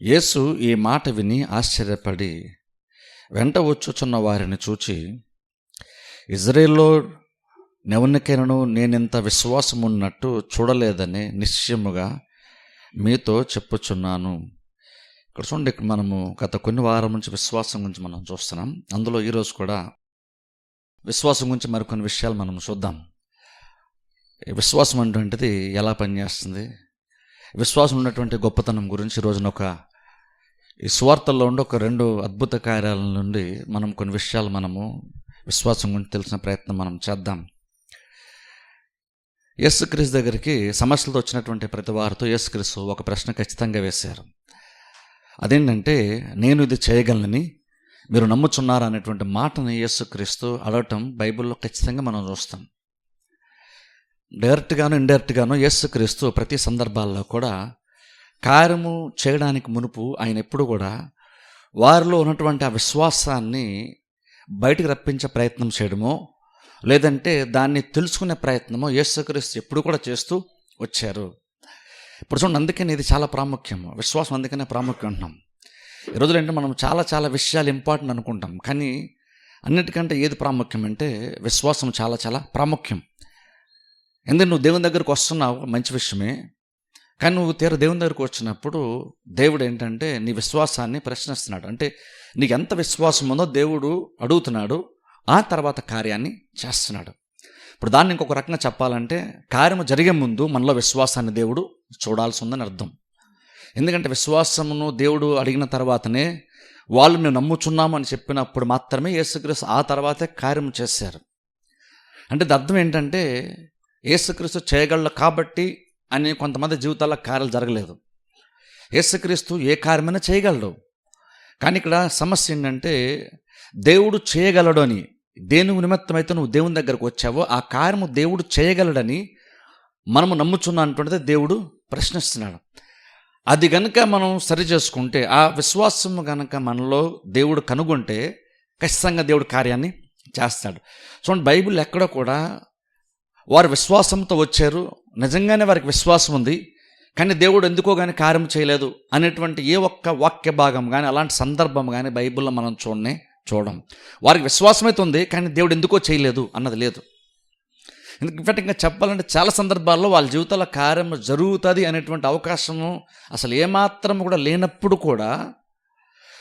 యేసు ఈ మాట విని ఆశ్చర్యపడి వెంట వచ్చుచున్న వారిని చూచి, ఇజ్రాయేల్లో నెవనికైనను నేనింత విశ్వాసం ఉన్నట్టు చూడలేదని నిశ్చయముగా మీతో చెప్పుచున్నాను. ఇక్కడ చూడండి, ఇక్కడ మనము గత కొన్ని వారం నుంచి విశ్వాసం గురించి మనం చూస్తున్నాం. అందులో ఈరోజు కూడా విశ్వాసం గురించి మరికొన్ని విషయాలు మనం చూద్దాం. విశ్వాసం అనేటువంటిది ఎలా పనిచేస్తుంది, విశ్వాసం ఉన్నటువంటి గొప్పతనం గురించి రోజున ఈ సువార్తల్లో ఉండి 2 అద్భుత కార్యాల నుండి మనం కొన్ని విషయాలు మనము విశ్వాసం గురించి తెలిసిన ప్రయత్నం మనం చేద్దాం. యేసుక్రీస్తు దగ్గరికి సమస్యలతో వచ్చినటువంటి ప్రతి వారితో యేసుక్రీస్తు ఒక ప్రశ్న ఖచ్చితంగా వేశారు. అదేంటంటే, నేను ఇది చేయగలనని మీరు నమ్ముచున్నారా అనేటువంటి మాటని యేసుక్రీస్తు అడగటం బైబిల్లో ఖచ్చితంగా మనం చూస్తాం. డైరెక్ట్గాను ఇండైరెక్ట్గాను యేసుక్రీస్తు ప్రతి సందర్భాల్లో కూడా కార్యము చేయడానికి మునుపు ఆయన ఎప్పుడు కూడా వారిలో ఉన్నటువంటి ఆ విశ్వాసాన్ని బయటికి రప్పించే ప్రయత్నం చేయడమో లేదంటే దాన్ని తెలుసుకునే ప్రయత్నమో యేసుక్రీస్తు ఎప్పుడు కూడా చేస్తూ వచ్చారు. ఇప్పుడు చూడండి, అందుకని ఇది చాలా ప్రాముఖ్యం. విశ్వాసం అందుకనే ప్రాముఖ్యం అంటున్నాం. ఈ రోజులు అంటే మనం చాలా విషయాలు ఇంపార్టెంట్ అనుకుంటాం, కానీ అన్నిటికంటే ఏది ప్రాముఖ్యం అంటే విశ్వాసం చాలా ప్రాముఖ్యం. ఎందుకంటే నువ్వు దేవుని దగ్గరికి వస్తున్నావు, మంచి విషయమే. కానీ నువ్వు దేవుని దగ్గరికి వచ్చినప్పుడు దేవుడు ఏంటంటే నీ విశ్వాసాన్ని ప్రశ్నిస్తున్నాడు. అంటే నీకు ఎంత విశ్వాసం ఉందో దేవుడు అడుగుతున్నాడు, ఆ తర్వాత కార్యాన్ని చేస్తున్నాడు. ఇప్పుడు దాన్ని ఇంకొక రకంగా చెప్పాలంటే, కార్యము జరిగే ముందు మనలో విశ్వాసాన్ని దేవుడు చూడాల్సి ఉందని అర్థం. ఎందుకంటే విశ్వాసమును దేవుడు అడిగిన తర్వాతనే వాళ్ళు మేము నమ్ముచున్నాము అని చెప్పినప్పుడు మాత్రమే యేసుక్రీస్తు ఆ తర్వాతే కార్యం చేశారు. అంటే దాని అర్థం ఏంటంటే యేసుక్రీస్తు చేయగలడు కాబట్టి అని కొంతమంది జీవితాల్లో కార్యాలు జరగలేదు. యేసుక్రీస్తు ఏ కార్యమైనా చేయగలడు, కానీ ఇక్కడ సమస్య ఏంటంటే దేవుడు చేయగలడు అని దేని నిమిత్తమైతే నువ్వు దేవుని దగ్గరకు వచ్చావో ఆ కార్యము దేవుడు చేయగలడని మనము నమ్ముచున్నా అంటుంటే దేవుడు ప్రశ్నిస్తున్నాడు. అది గనుక మనం సరి చేసుకుంటే, ఆ విశ్వాసము గనక మనలో దేవుడు కనుగొంటే ఖచ్చితంగా దేవుడు కార్యాన్ని చేస్తాడు. చూడండి, బైబిల్ ఎక్కడ కూడా వారు విశ్వాసంతో వచ్చారు, నిజంగానే వారికి విశ్వాసం ఉంది, కానీ దేవుడు ఎందుకో కానీ కార్యం చేయలేదు అనేటువంటి ఏ ఒక్క వాక్య భాగం కానీ అలాంటి సందర్భం కానీ బైబిల్లో మనం చూడం. వారికి విశ్వాసమైతే ఉంది, కానీ దేవుడు ఎందుకో చేయలేదు అన్నది లేదు. ఇన్ఫాక్ట్ ఇంకా చెప్పాలంటే చాలా సందర్భాల్లో వాళ్ళ జీవితాల్లో కార్యం జరుగుతుంది అనేటువంటి అవకాశము అసలు ఏమాత్రం కూడా లేనప్పుడు కూడా,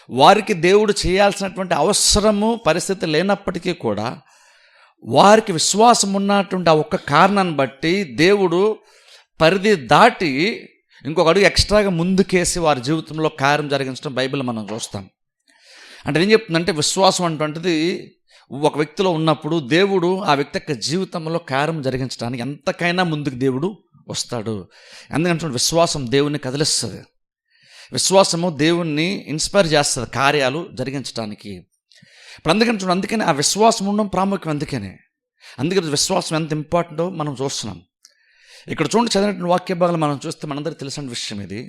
వారికి దేవుడు చేయాల్సినటువంటి అవసరము పరిస్థితి లేనప్పటికీ కూడా వారికి విశ్వాసం ఉన్నటువంటి ఆ ఒక్క కారణాన్ని బట్టి దేవుడు పరిధి దాటి ఇంకొక అడుగు ఎక్స్ట్రాగా ముందుకేసి వారి జీవితంలో కార్యం జరిగించడం బైబిల్ మనం చూస్తాం. అంటే ఏం చెప్తుందంటే, విశ్వాసం అటువంటిది ఒక వ్యక్తిలో ఉన్నప్పుడు దేవుడు ఆ వ్యక్తి యొక్క జీవితంలో కార్యం జరిగించడానికి ఎంతకైనా ముందుకు దేవుడు వస్తాడు. ఎందుకంటే విశ్వాసం దేవుణ్ణి కదిలిస్తుంది, విశ్వాసము దేవుణ్ణి ఇన్స్పైర్ చేస్తుంది కార్యాలు జరిగించడానికి. ఇప్పుడు అందుకని ఆ విశ్వాసం ఉండడం ప్రాముఖ్యం. అందుకని విశ్వాసం ఎంత ఇంపార్టెంటో మనం చూస్తున్నాం. ఇక్కడ చూడండి, చదివినటువంటి వాక్య భాగాలు మనం చూస్తే మనందరికీ తెలిసిన విషయం ఇది.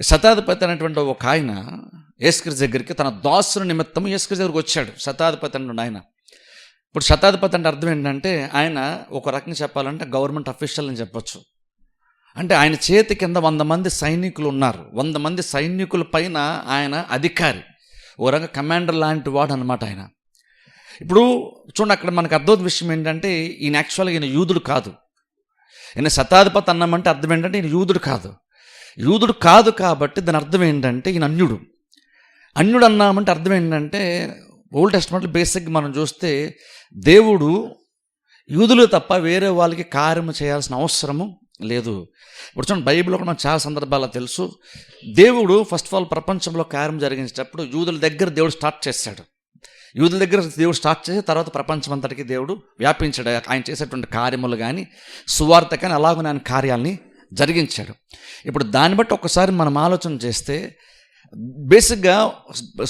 శతాధిపతి అనేటువంటి ఒక ఆయన యేసుక్రీస్తు దగ్గరికి తన దాసుని నిమిత్తం యేసుక్రీస్తు దగ్గరికి వచ్చాడు. శతాధిపతి అంటే ఆయన. ఇప్పుడు శతాధిపతి అంటే అర్థం ఏంటంటే, ఆయన ఒక రకంగా చెప్పాలంటే గవర్నమెంట్ అఫీషియల్ అని చెప్పొచ్చు. అంటే ఆయన చేతి కింద 100 మంది సైనికులు ఉన్నారు. 100 మంది సైనికుల పైన ఆయన అధికారి, ఓ రకంగా కమాండర్ లాంటి వాడు అనమాట ఆయన. ఇప్పుడు చూడండి, అక్కడ మనకు అర్థమైన విషయం ఏంటంటే, ఈయన యాక్చువల్గా ఈయన యూదుడు కాదు. ఈయన శతాధిపతి అన్నామంటే అర్థం ఏంటంటే ఈయన యూదుడు కాదు కాబట్టి దాని అర్థం ఏంటంటే ఈయన అన్యుడు అన్నామంటే అర్థం ఏంటంటే, ఓల్డ్ టెస్టమెంట్లో బేసిక్గా మనం చూస్తే దేవుడు యూదులు తప్ప వేరే వాళ్ళకి కార్యము చేయాల్సిన అవసరము లేదు. ఇప్పుడు చూడండి, బైబిల్లో కూడా మనం చాలా సందర్భాల్లో తెలుసు, దేవుడు ఫస్ట్ ఆఫ్ ఆల్ ప్రపంచంలో కార్యం జరిగించేటప్పుడు యూదుల దగ్గర దేవుడు స్టార్ట్ చేశాడు. యూదుల దగ్గర దేవుడు స్టార్ట్ చేసి తర్వాత ప్రపంచం అంతటికి దేవుడు వ్యాపించాడు. ఆయన చేసేటువంటి కార్యములు కానీ సువార్త కానీ అలాగనే ఆయన కార్యాలని జరిగించాడు. ఇప్పుడు దాన్ని బట్టి ఒకసారి మనం ఆలోచన చేస్తే, బేసిక్గా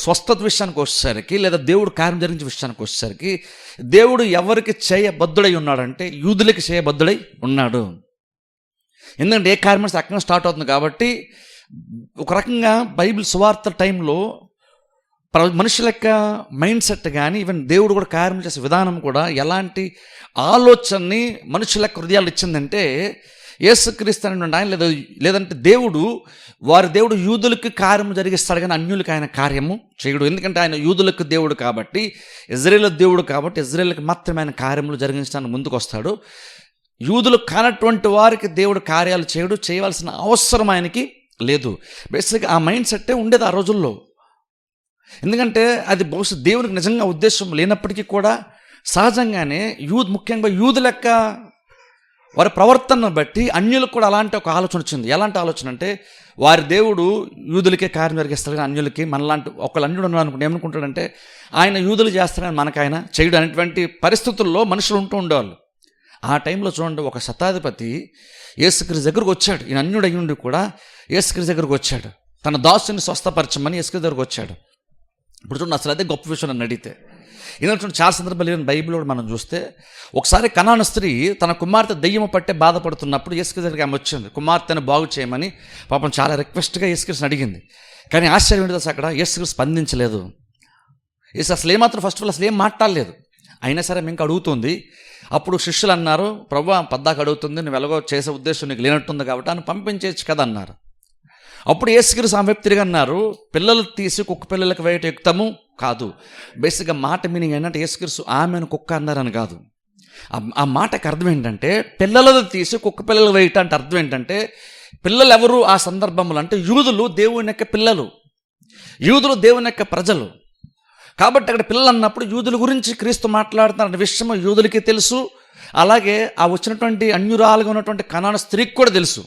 స్వస్థత విషయానికి వచ్చేసరికి లేదా దేవుడు కార్యం జరిగించే విషయానికి వచ్చేసరికి దేవుడు ఎవరికి చేయబద్ధుడై ఉన్నాడంటే యూదులకి చేయబద్ధుడై ఉన్నాడు. ఎందుకంటే ఏ కార్యం అక్కడ స్టార్ట్ అవుతుంది కాబట్టి, ఒక రకంగా బైబిల్ సువార్త టైంలో మనుషుల యొక్క మైండ్ సెట్ కానీ ఈవెన్ దేవుడు కూడా కార్యం చేసే విధానం కూడా ఎలాంటి ఆలోచనని మనుషుల యొక్క హృదయాలు ఇచ్చిందంటే, యేసుక్రీస్తు అనేటువంటి ఆయన లేదంటే దేవుడు యూదులకు కార్యము జరిగిస్తాడు కానీ అన్యులకు ఆయన కార్యము చేయడు. ఎందుకంటే ఆయన యూదులకు దేవుడు కాబట్టి, ఇజ్రాయేలు దేవుడు కాబట్టి ఇజ్రాయేలుకి మాత్రమే ఆయన కార్యములు జరిగించడానికి ముందుకు వస్తాడు. యూదులు కానటువంటి వారికి దేవుడు కార్యాలు చేయవలసిన అవసరం ఆయనకి లేదు. బేసిక్గా ఆ మైండ్ సెట్టే ఉండేది ఆ రోజుల్లో. ఎందుకంటే అది బహుశా దేవునికి నిజంగా ఉద్దేశం లేనప్పటికీ కూడా సహజంగానే ముఖ్యంగా యూదుల యొక్క వారి ప్రవర్తనను బట్టి అన్యులకు కూడా అలాంటి ఒక ఆలోచన వచ్చింది. ఎలాంటి ఆలోచన అంటే వారి దేవుడు యూదులకే కార్యం జరిగిస్తాడు కానీ అన్యులకి మనలాంటి ఒకళ్ళు అన్యుడు అనుకుంటే ఏమనుకుంటాడంటే ఆయన యూదులు చేస్తాడని మనకైనా చేయడం అనేటువంటి పరిస్థితుల్లో మనుషులు ఉంటూ ఉండేవాళ్ళు. ఆ టైంలో చూడండి, ఒక శతాధిపతి యేసుక్రీస్తు దగ్గరకు వచ్చాడు. ఈయన అన్యుడు అయ్యుండి కూడా యేసుక్రీస్తు దగ్గరకు వచ్చాడు. తన దాసుని స్వస్థపరచమని యేసుక్రీస్తు దగ్గరకు వచ్చాడు. ఇప్పుడు చూడండి, అసలు అదే గొప్ప విషయం నన్ను అడిగితే. ఎందుకంటే చాలా సందర్భాలు బైబిల్లో మనం చూస్తే ఒకసారి కనాను స్త్రీ తన కుమార్తె దెయ్యము పట్టే బాధపడుతున్నప్పుడు యేసుక్రీస్తు దగ్గరికి ఆమె వచ్చింది. కుమార్తెను బాగు చేయమని పాపం చాలా రిక్వెస్ట్గా యేసుక్రీస్తుని అడిగింది. కానీ ఆశ్చర్యం ఏంటి అక్కడ యేసుక్రీస్తు స్పందించలేదు. అసలు ఏమాత్రం ఫస్ట్ ఆఫ్ ఆల్ అసలు ఏం మాట్లాడలేదు. అయినా సరే మీకు అడుగుతుంది. అప్పుడు శిష్యులు అన్నారు, ప్రభువా పద్దాక అడుగుతుంది, నువ్వు ఎలాగో చేసే ఉద్దేశం నీకు లేనట్టుంది కాబట్టి అని పంపించేయచ్చు కదా అన్నారు. అప్పుడు యేసుక్రీస్తు ఆమె తిరిగి అన్నారు, పిల్లలు తీసి కుక్క పిల్లలకు వేయటం యుక్తము కాదు. బేసిక్గా మాట మీనింగ్ ఏంటంటే యేసుక్రీస్తు ఆమెను కుక్క అన్నారని కాదు. ఆ మాటకి అర్థం ఏంటంటే పిల్లలు తీసి కుక్క పిల్లలు వేయటం అంటే అర్థం ఏంటంటే పిల్లలు ఎవరు ఆ సందర్భంలో అంటే యూదులు దేవుని యొక్క పిల్లలు, యూదులు దేవుని యొక్క ప్రజలు. కాబట్టి అక్కడ పిల్లలు అన్నప్పుడు యూదుల గురించి క్రీస్తు మాట్లాడుతున్న విషయం యూదులకి తెలుసు. అలాగే ఆ వచ్చినటువంటి అన్యురాలుగా ఉన్నటువంటి కనాను స్త్రీకి కూడా తెలుసు.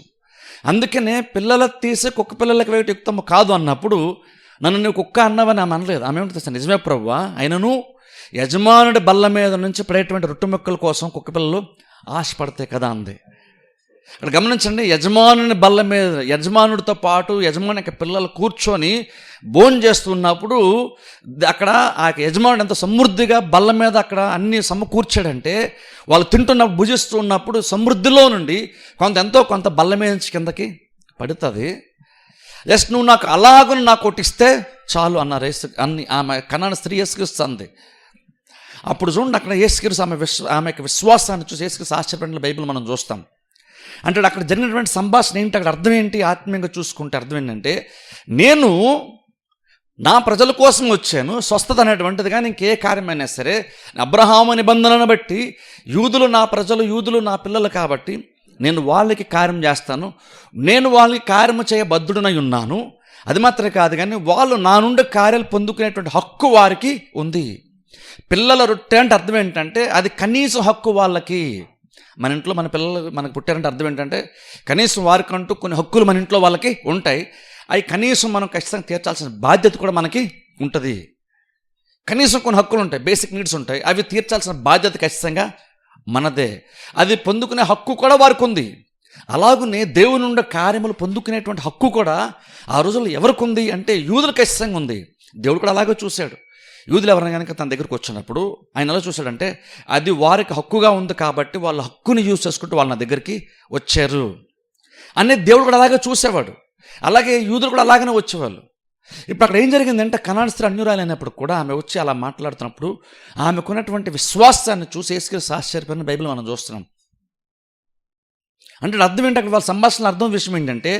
అందుకనే పిల్లలు తీసి కుక్క పిల్లలకు వేయటం యుక్తము కాదు అన్నప్పుడు నన్ను నువ్వు కుక్క అన్నావని ఆమె అనలేదు. ఆమె ఏమిటి తెలుసా, నిజమే ప్రభువా, అయినను యజమానుడి బల్ల మీద నుంచి పడేటువంటి రొట్టె ముక్కల కోసం కుక్క పిల్లలు ఆశపడతాయి కదా అంది. ఇక్కడ గమనించండి, యజమానుని బల్ల మీద యజమానుడితో పాటు యజమాని యొక్క పిల్లలు కూర్చొని భోజనం చేస్తున్నప్పుడు అక్కడ ఆ యజమానుడు ఎంత సమృద్ధిగా బల్ల మీద అక్కడ అన్ని సమకూర్చాడంటే వాళ్ళు తింటున్నప్పుడు భుజిస్తూ ఉన్నప్పుడు సమృద్ధిలో నుండి ఎంతో కొంత బల్ల మీద నుంచి కిందకి పడుతుంది. జస్ట్ నువ్వు నాకు అలాగను నాకు కొట్టిస్తే చాలు అన్నారు ఆమె కనాను స్త్రీ యేసుక్రీస్తు. అప్పుడు చూడండి, అక్కడ యేసుక్రీస్తు ఆమె యొక్క విశ్వాసాన్ని చూసి యేసుక్రీస్తు ఆశ్చర్యపడిన బైబిల్ మనం చూస్తాం. అంటే అక్కడ జరిగినటువంటి సంభాషణ ఏంటి, అక్కడ అర్థం ఏంటి, ఆత్మీయంగా చూసుకుంటే అర్థం ఏంటంటే నేను నా ప్రజల కోసం వచ్చాను. స్వస్థత అనేటువంటిది కానీ ఇంకే కార్యమైనా సరే అబ్రహాము నిబంధనను బట్టి యూదులు నా ప్రజలు, యూదులు నా పిల్లలు కాబట్టి నేను వాళ్ళకి కార్యం చేస్తాను. నేను వాళ్ళకి కార్యము చేయబద్ధుడనై ఉన్నాను. అది మాత్రమే కాదు కానీ వాళ్ళు నా నుండి కార్యాలు పొందుకునేటువంటి హక్కు వారికి ఉంది. పిల్లల రొట్టె అంటే అర్థం ఏంటంటే అది కనీసం హక్కు వాళ్ళకి. మన ఇంట్లో మన పిల్లలు మనకు పుట్టారంటే అర్థం ఏంటంటే కనీసం వారికంటూ కొన్ని హక్కులు మన ఇంట్లో వాళ్ళకి ఉంటాయి. అవి కనీసం మనం ఖచ్చితంగా తీర్చాల్సిన బాధ్యత కూడా మనకి ఉంటుంది. కనీసం కొన్ని హక్కులు ఉంటాయి, బేసిక్ నీడ్స్ ఉంటాయి, అవి తీర్చాల్సిన బాధ్యత ఖచ్చితంగా మనదే. అది పొందుకునే హక్కు కూడా వారికి ఉంది. అలాగనే దేవుని నుండి కార్యములు పొందుకునేటువంటి హక్కు కూడా ఆ రోజుల్లో ఎవరికి ఉంది అంటే యూదులు ఖచ్చితంగా ఉంది. దేవుడు కూడా అలాగే చూశాడు. యూదులు ఎవరైనా కనుక తన దగ్గరకు వచ్చినప్పుడు ఆయన ఎలా చూశాడంటే అది వారికి హక్కుగా ఉంది కాబట్టి వాళ్ళ హక్కుని యూజ్ చేసుకుంటూ వాళ్ళ నా దగ్గరికి వచ్చారు అనేది దేవుడు కూడా అలాగే చూసేవాడు. అలాగే యూదులు కూడా అలాగనే వచ్చేవాళ్ళు. ఇప్పుడు అక్కడ ఏం జరిగిందంటే కనాను స్త్రీ అన్యురాలైనప్పుడు కూడా ఆమె వచ్చి అలా మాట్లాడుతున్నప్పుడు ఆమెకున్నటువంటి విశ్వాసాన్ని చూసి యేసుక్రీస్తు ఆశ్చర్యపోయిన బైబిల్ మనం చూస్తున్నాం. అంటే అర్థం ఏంటి, అక్కడ వాళ్ళ సంభాషణ అర్థం విషయం ఏంటంటే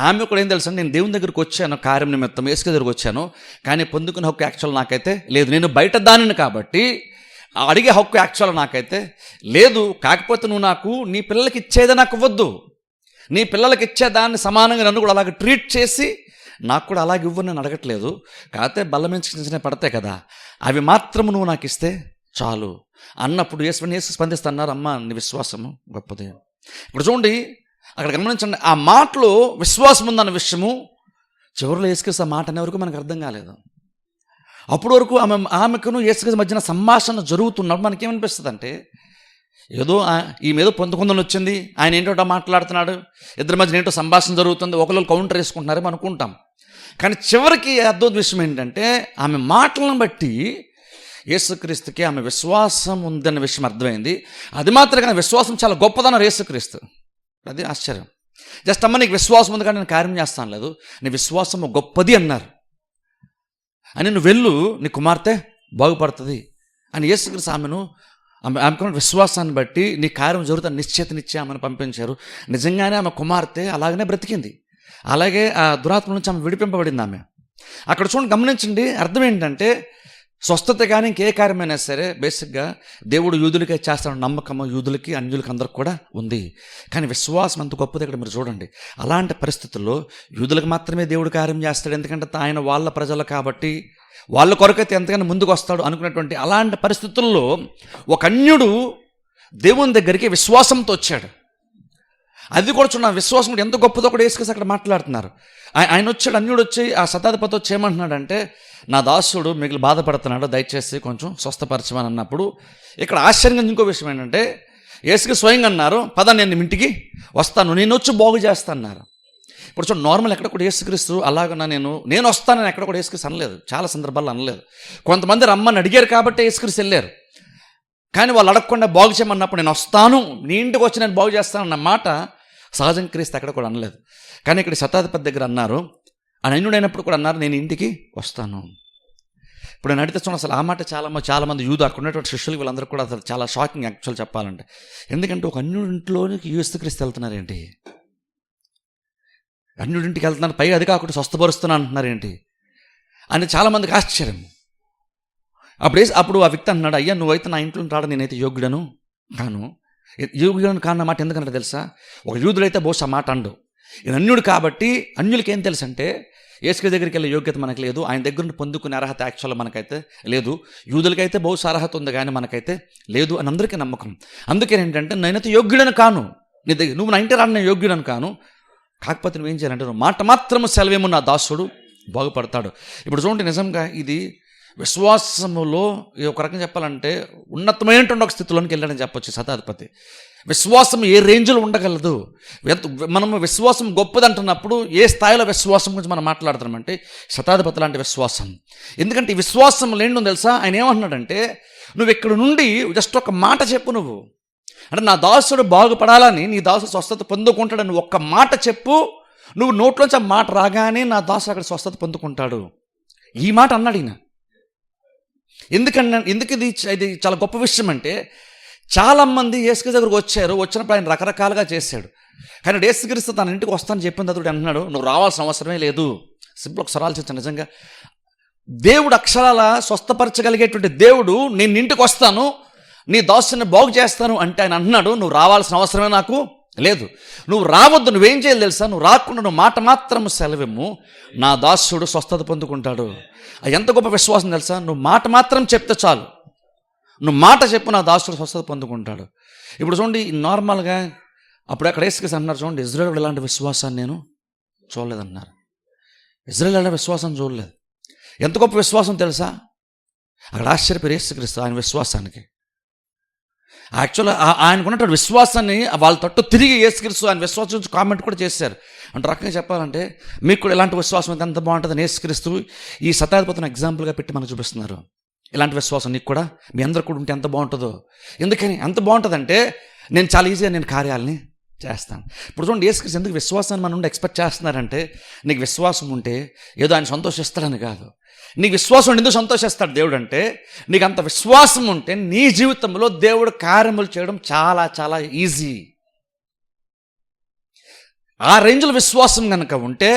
ఆమె కూడా ఏం తెలుసు, నేను దేవుని దగ్గరికి వచ్చాను కార్యం నిమిత్తం యేసుక్రీస్తు దగ్గరికి వచ్చాను, కానీ పొందుకునే హక్కు యాక్చువల్ నాకైతే లేదు. నేను బయట దానిని కాబట్టి అడిగే హక్కు యాక్చువల్ నాకైతే లేదు. కాకపోతే నువ్వు నాకు నీ పిల్లలకి ఇచ్చేదే నాకు ఇవ్వద్దు, నీ పిల్లలకి ఇచ్చేదాన్ని సమానంగా నన్ను కూడా అలాగే ట్రీట్ చేసి నాకు కూడా అలాగే ఇవ్వని నేను అడగట్లేదు. కాకపోతే బల్ల మీద చిన్న పడతాయి కదా, అవి మాత్రము నువ్వు నాకు ఇస్తే చాలు అన్నప్పుడు యేసు స్పందిస్తున్నారు, అమ్మ నీ విశ్వాసము గొప్పదే. ఇప్పుడు చూడండి, అక్కడ గమనించండి, ఆ మాటలో విశ్వాసం ఉందన్న విషయము చివరిలో యేసుక్రీస్తు ఆ మాట అనే వరకు మనకు అర్థం కాలేదు. అప్పటి వరకు ఆమెకును యేసుక్రీస్తు మధ్యన సంభాషణ జరుగుతున్నప్పుడు మనకేమనిపిస్తుంది అంటే ఏదో ఈమె ఏదో పొందుకుందని వచ్చింది, ఆయన ఏంటో మాట్లాడుతున్నాడు, ఇద్దరి మధ్యన ఏంటో సంభాషణ జరుగుతుంది, ఒకళ్ళు కౌంటర్ వేసుకుంటున్నారేమో అనుకుంటాం. కానీ చివరికి అద్భుత విషయం ఏంటంటే ఆమె మాటలను బట్టి యేసుక్రీస్తుకి ఆమె విశ్వాసం ఉందన్న విషయం అర్థమైంది. అది మాత్రమే కానీ విశ్వాసం చాలా గొప్పదన్నారు యేసుక్రీస్తు. అది ఆశ్చర్యం. జస్ట్ అమ్మ నీకు విశ్వాసం ఉంది కానీ నేను కార్యం చేస్తాను లేదు, నీ విశ్వాసము గొప్పది అన్నారు. అని నువ్వు వెళ్ళు, నీ కుమార్తె బాగుపడుతుంది అని యేసుక్రీస్తు ఆమెను ఆమెకున్న విశ్వాసాన్ని బట్టి నీ కార్యం జరుగుతుంది నిశ్చేతనిచ్చి ఆమెను పంపించారు. నిజంగానే ఆమె కుమార్తె అలాగనే బ్రతికింది. అలాగే ఆ దురాత్మ నుంచి ఆమె విడిపింపబడింది. ఆమె అక్కడ చూడండి, గమనించండి. అర్థం ఏంటంటే స్వస్థత కానీ ఇంకే కార్యమైనా సరే బేసిక్గా దేవుడు యూదులకే చేస్తాడు నమ్మకము యూదులకి అన్యులకి అందరికి కూడా ఉంది. కానీ విశ్వాసం అంత గొప్పది. ఇక్కడ మీరు చూడండి, అలాంటి పరిస్థితుల్లో యూదులకు మాత్రమే దేవుడు కార్యం చేస్తాడు, ఎందుకంటే ఆయన వాళ్ళ ప్రజలు కాబట్టి వాళ్ళ కొరకైతే ఎంతగానో ముందుకు వస్తాడు అనుకున్నటువంటి అలాంటి పరిస్థితుల్లో ఒక అన్యుడు దేవుని దగ్గరికి విశ్వాసంతో వచ్చాడు. అది కూడా చూడండి, విశ్వాసం కూడా ఎంత గొప్పదో కూడా వేసుకేసి అక్కడ మాట్లాడుతున్నారు. ఆయన వచ్చాడు, అన్యుడు వచ్చి ఆ శతాధిపతి వచ్చి ఏమంటున్నాడంటే, నా దాసుడు మిగిలి బాధపడుతున్నాడు, దయచేసి కొంచెం స్వస్థపరచమని అన్నప్పుడు ఇక్కడ ఆశ్చర్యంగా ఇంకో విషయం ఏంటంటే యేసుకి స్వయంగా అన్నారు, పద నేను ఇంటికి వస్తాను, నేను వచ్చి బాగు చేస్తాను అన్నారు. ఇప్పుడు చూడండి, నార్మల్ ఎక్కడ కూడా యేసుక్రీస్తు అలాగన్నా నేను వస్తానని ఎక్కడ కూడా యేసుక్రీస్తు అనలేదు. చాలా సందర్భాల్లో అనలేదు. కొంతమంది రమ్మని అడిగారు కాబట్టి యేసుక్రీస్తు వెళ్ళారు. కానీ వాళ్ళు అడగకుండా బాగు చేయమన్నప్పుడు నేను వస్తాను, నీ ఇంటికి వచ్చి నేను బాగు చేస్తాను అన్న మాట సహజంగా క్రీస్తు ఎక్కడ కూడా అనలేదు. కానీ ఇక్కడ శతాధిపతి దగ్గర అన్నారు, అన్యుడైనప్పుడు కూడా అన్నారు, నేను ఇంటికి వస్తాను. ఇప్పుడు నేను అడిగితే చూడండి, అసలు ఆ మాట చాలా మంది యూదు అక్కడ ఉన్నటువంటి శిష్యులు వీళ్ళందరూ కూడా అసలు చాలా షాకింగ్ యాక్చువల్ చెప్పాలంటే. ఎందుకంటే ఒక అన్యుడింట్లోనికి యేసుక్రీస్తు వెళ్తున్నారు ఏంటి, అన్యుడింటికి వెళ్తున్నారు, పైగా అది కాకుండా స్వస్థపరుస్తున్నా అంటున్నారు ఏంటి అని చాలామందికి ఆశ్చర్యం. అప్పుడు ఆ వ్యక్తి అంటున్నాడు, అయ్యా నువ్వైతే నా ఇంట్లో రావడం నేనైతే యోగ్యుడను కాను. యోగ్యుడను కాన్న మాట ఎందుకంటే తెలుసా, ఒక యూదుడైతే బహుశా మాట అండు, ఈయన అన్యుడు కాబట్టి అన్యులకి ఏం తెలుసు అంటే యేసుక్రీస్తు దగ్గరికి వెళ్ళే యోగ్యత మనకు లేదు, ఆయన దగ్గర నుండి పొందుకునే అర్హత యాక్చువల్గా మనకైతే లేదు. యూదులకైతే బహుశా అర్హత ఉంది కానీ మనకైతే లేదు అని అందరికీ నమ్మకం. అందుకే ఏంటంటే నేనైతే యోగ్యుడను కాను, నీ దగ్గర నువ్వు నా ఇంటి రాను, నేను యోగ్యుడను కాను. కాకపోతే నువ్వేం చేయాలంటే నువ్వు మాట మాత్రము సెలవేమో నా దాసుడు బాగుపడతాడు. ఇప్పుడు చూడండి, నిజంగా ఇది విశ్వాసములో ఒక రకంగా చెప్పాలంటే ఉన్నతమైనటువంటి ఒక స్థితిలోనికి వెళ్ళాడని చెప్పొచ్చు శతాధిపతి. విశ్వాసం ఏ రేంజ్లో ఉండగలదు, మనము విశ్వాసం గొప్పది అంటున్నప్పుడు ఏ స్థాయిలో విశ్వాసం గురించి మనం మాట్లాడుతున్నామంటే శతాధిపతి లాంటి విశ్వాసం. ఎందుకంటే ఈ విశ్వాసం లేని తెలుసా, ఆయన ఏమంటున్నాడంటే నువ్వు ఇక్కడ నుండి జస్ట్ ఒక మాట చెప్పు, నువ్వు అంటే నా దాసుడు బాగుపడాలని, నీ దాసుడు స్వస్థత పొందుకుంటాడని ఒక్క మాట చెప్పు, నువ్వు నోట్లోంచి ఆ మాట రాగానే నా దాసుడు అక్కడ స్వస్థత పొందుకుంటాడు. ఈ మాట అన్నాడు ఈయన. ఎందుకు ఇది చాలా గొప్ప విషయం అంటే చాలామంది యేసుక్రీస్తు దగ్గరకు వచ్చినప్పుడు ఆయన రకరకాలుగా చేశాడు. కానీ యేసుక్రీస్తు తన ఇంటికి వస్తానని చెప్పిన తర్వాత అంటున్నాడు, నువ్వు రావాల్సిన అవసరమే లేదు. సింపుల్ ఒకసారి ఆలోచించండి. నిజంగా దేవుడు అక్షరాల స్వస్థపరచగలిగేటువంటి దేవుడు, నేను ఇంటికి వస్తాను, నీ దాసుని బాగు చేస్తాను అంటే ఆయన అంటున్నాడు, నువ్వు రావాల్సిన అవసరమే నాకు లేదు, నువ్వు రావద్దు, నువ్వేం చేయాలి తెలుసా, నువ్వు రాకుండా నువ్వు మాట మాత్రం సెలవేమో నా దాసుడు స్వస్థత పొందుకుంటాడు. ఎంత గొప్ప విశ్వాసం తెలుసా, నువ్వు మాట మాత్రం చెప్తే చాలు, నువ్వు మాట చెప్పు, నా దాసుడు స్వస్థత పొందుకుంటాడు. ఇప్పుడు చూడండి, నార్మల్గా అప్పుడు అక్కడ యేసుక్రీస్తు అన్నారు, చూడండి ఇజ్రాయేలు ఇలాంటి విశ్వాసాన్ని నేను చూడలేదన్నారు. ఇజ్రాయేలు ఇలాంటి విశ్వాసం చూడలేదు. ఎంత గొప్ప విశ్వాసం తెలుసా, అక్కడ ఆశ్చర్యపోయారు యేసుక్రీస్తు ఆయన విశ్వాసానికి. యాక్చువల్గా ఆయనకున్నటువంటి విశ్వాసాన్ని వాళ్ళ తట్టు తిరిగి యేసుక్రీస్తు ఆయన విశ్వాసం నుంచి కామెంట్ కూడా చేశారు. అంటే రకంగా చెప్పాలంటే మీకు కూడా ఇలాంటి విశ్వాసం ఎంత బాగుంటుందని యేసుక్రీస్తు ఈ శతాధిపతిని ఎగ్జాంపుల్గా పెట్టి మనకు చూపిస్తున్నారు. ఇలాంటి విశ్వాసం నీకు కూడా, మీ అందరు కూడా ఉంటే ఎంత బాగుంటుందో. ఎందుకని ఎంత బాగుంటుందంటే నేను చాలా ఈజీగా నేను కార్యాలని చేస్తాను. ఇప్పుడు చూడండి, యేసుక్రీస్తు ఎందుకు విశ్వాసాన్ని మన నుండి ఎక్స్పెక్ట్ చేస్తున్నారంటే నీకు విశ్వాసం ఉంటే ఏదో ఆయన సంతోషిస్తాడని కాదు. నీకు విశ్వాసం ఎందుకు సంతోషిస్తాడు దేవుడు అంటే, నీకు అంత విశ్వాసం ఉంటే నీ జీవితంలో దేవుడు కార్యములు చేయడం చాలా చాలా ఈజీ. ఆ రేంజ్లో విశ్వాసం కనుక ఉంటే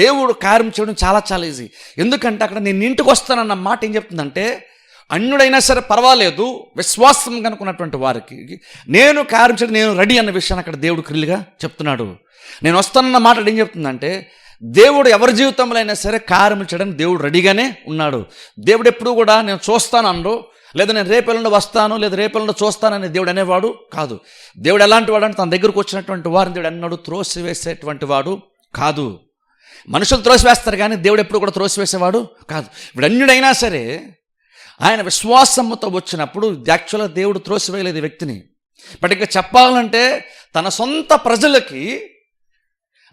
దేవుడు కార్యం చేయడం చాలా చాలా ఈజీ. ఎందుకంటే అక్కడ నేను ఇంటికి వస్తానన్న మాట ఏం చెప్తుందంటే, అన్యుడైనా సరే పర్వాలేదు, విశ్వాసం కనుకున్నటువంటి వారికి నేను కార్యం చేయడం నేను రెడీ అన్న విషయాన్ని అక్కడ దేవుడు క్లియర్గా చెప్తున్నాడు. నేను వస్తానన్న మాట ఏం చెప్తుందంటే, దేవుడు ఎవరి జీవితంలో అయినా సరే కార్యం చేయడానికి దేవుడు రెడీగానే ఉన్నాడు. దేవుడు ఎప్పుడు కూడా నేను చూస్తాను అనడు, లేదా నేను రేపెల్లుండి వస్తాను, లేదా రేపెల్లుండి చూస్తానని దేవుడు అనేవాడు కాదు. దేవుడు ఎలాంటి వాడు అంటే తన దగ్గరకు వచ్చినటువంటి వారిని దేవుడు అన్నాడు త్రోసివేసేటువంటి వాడు కాదు. మనుషులు త్రోసివేస్తారు కానీ దేవుడు ఎప్పుడు కూడా త్రోసివేసేవాడు కాదు. ఇప్పుడు అన్యుడైనా సరే ఆయన విశ్వాసంతో వచ్చినప్పుడు యాక్చువల్గా దేవుడు త్రోసివేయలేదు ఈ వ్యక్తిని. బట్ ఇంకా చెప్పాలంటే తన సొంత ప్రజలకి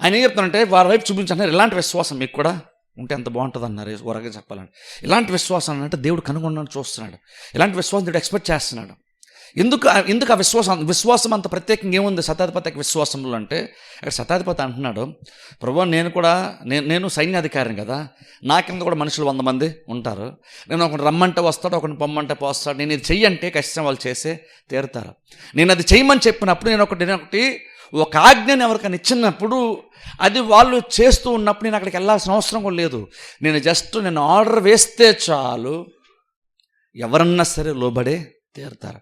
ఆయన ఏం చెప్తానంటే వారి వైపు చూపించారు, ఇలాంటి విశ్వాసం మీకు కూడా ఉంటే ఎంత బాగుంటుంది అన్నారు. వరగా చెప్పాలంటే ఇలాంటి విశ్వాసం అంటే దేవుడు కనుగొనడానికి చూస్తున్నాడు. ఇలాంటి విశ్వాసం దేవుడు ఎక్స్పెక్ట్ చేస్తున్నాడు. ఎందుకు ఆ విశ్వాసం అంత ప్రత్యేకంగా ఏముంది శతాధిపతి విశ్వాసంలో అంటే, ఇక్కడ శతాధిపతి అంటున్నాడు, ప్రభువా నేను సైన్యాధికారిని కదా, నా కింద కూడా మనుషులు 100 మంది ఉంటారు. నేను ఒకటి రమ్మంటే వస్తాడు, ఒకటి పొమ్మంటే పోస్తాడు. నేను ఇది చెయ్యంటే ఖచ్చితంగా వాళ్ళు చేసే తీరుతారు. నేను అది చెయ్యమని చెప్పినప్పుడు నేను ఒకటి ఒక ఆజ్ఞని ఎవరికైనా ఇచ్చినప్పుడు అది వాళ్ళు చేస్తూ ఉన్నప్పుడు నేను అక్కడికి వెళ్ళాల్సిన అవసరం కూడా లేదు. నేను ఆర్డర్ వేస్తే చాలు, ఎవరన్నా సరే లోబడే తీరుతారు.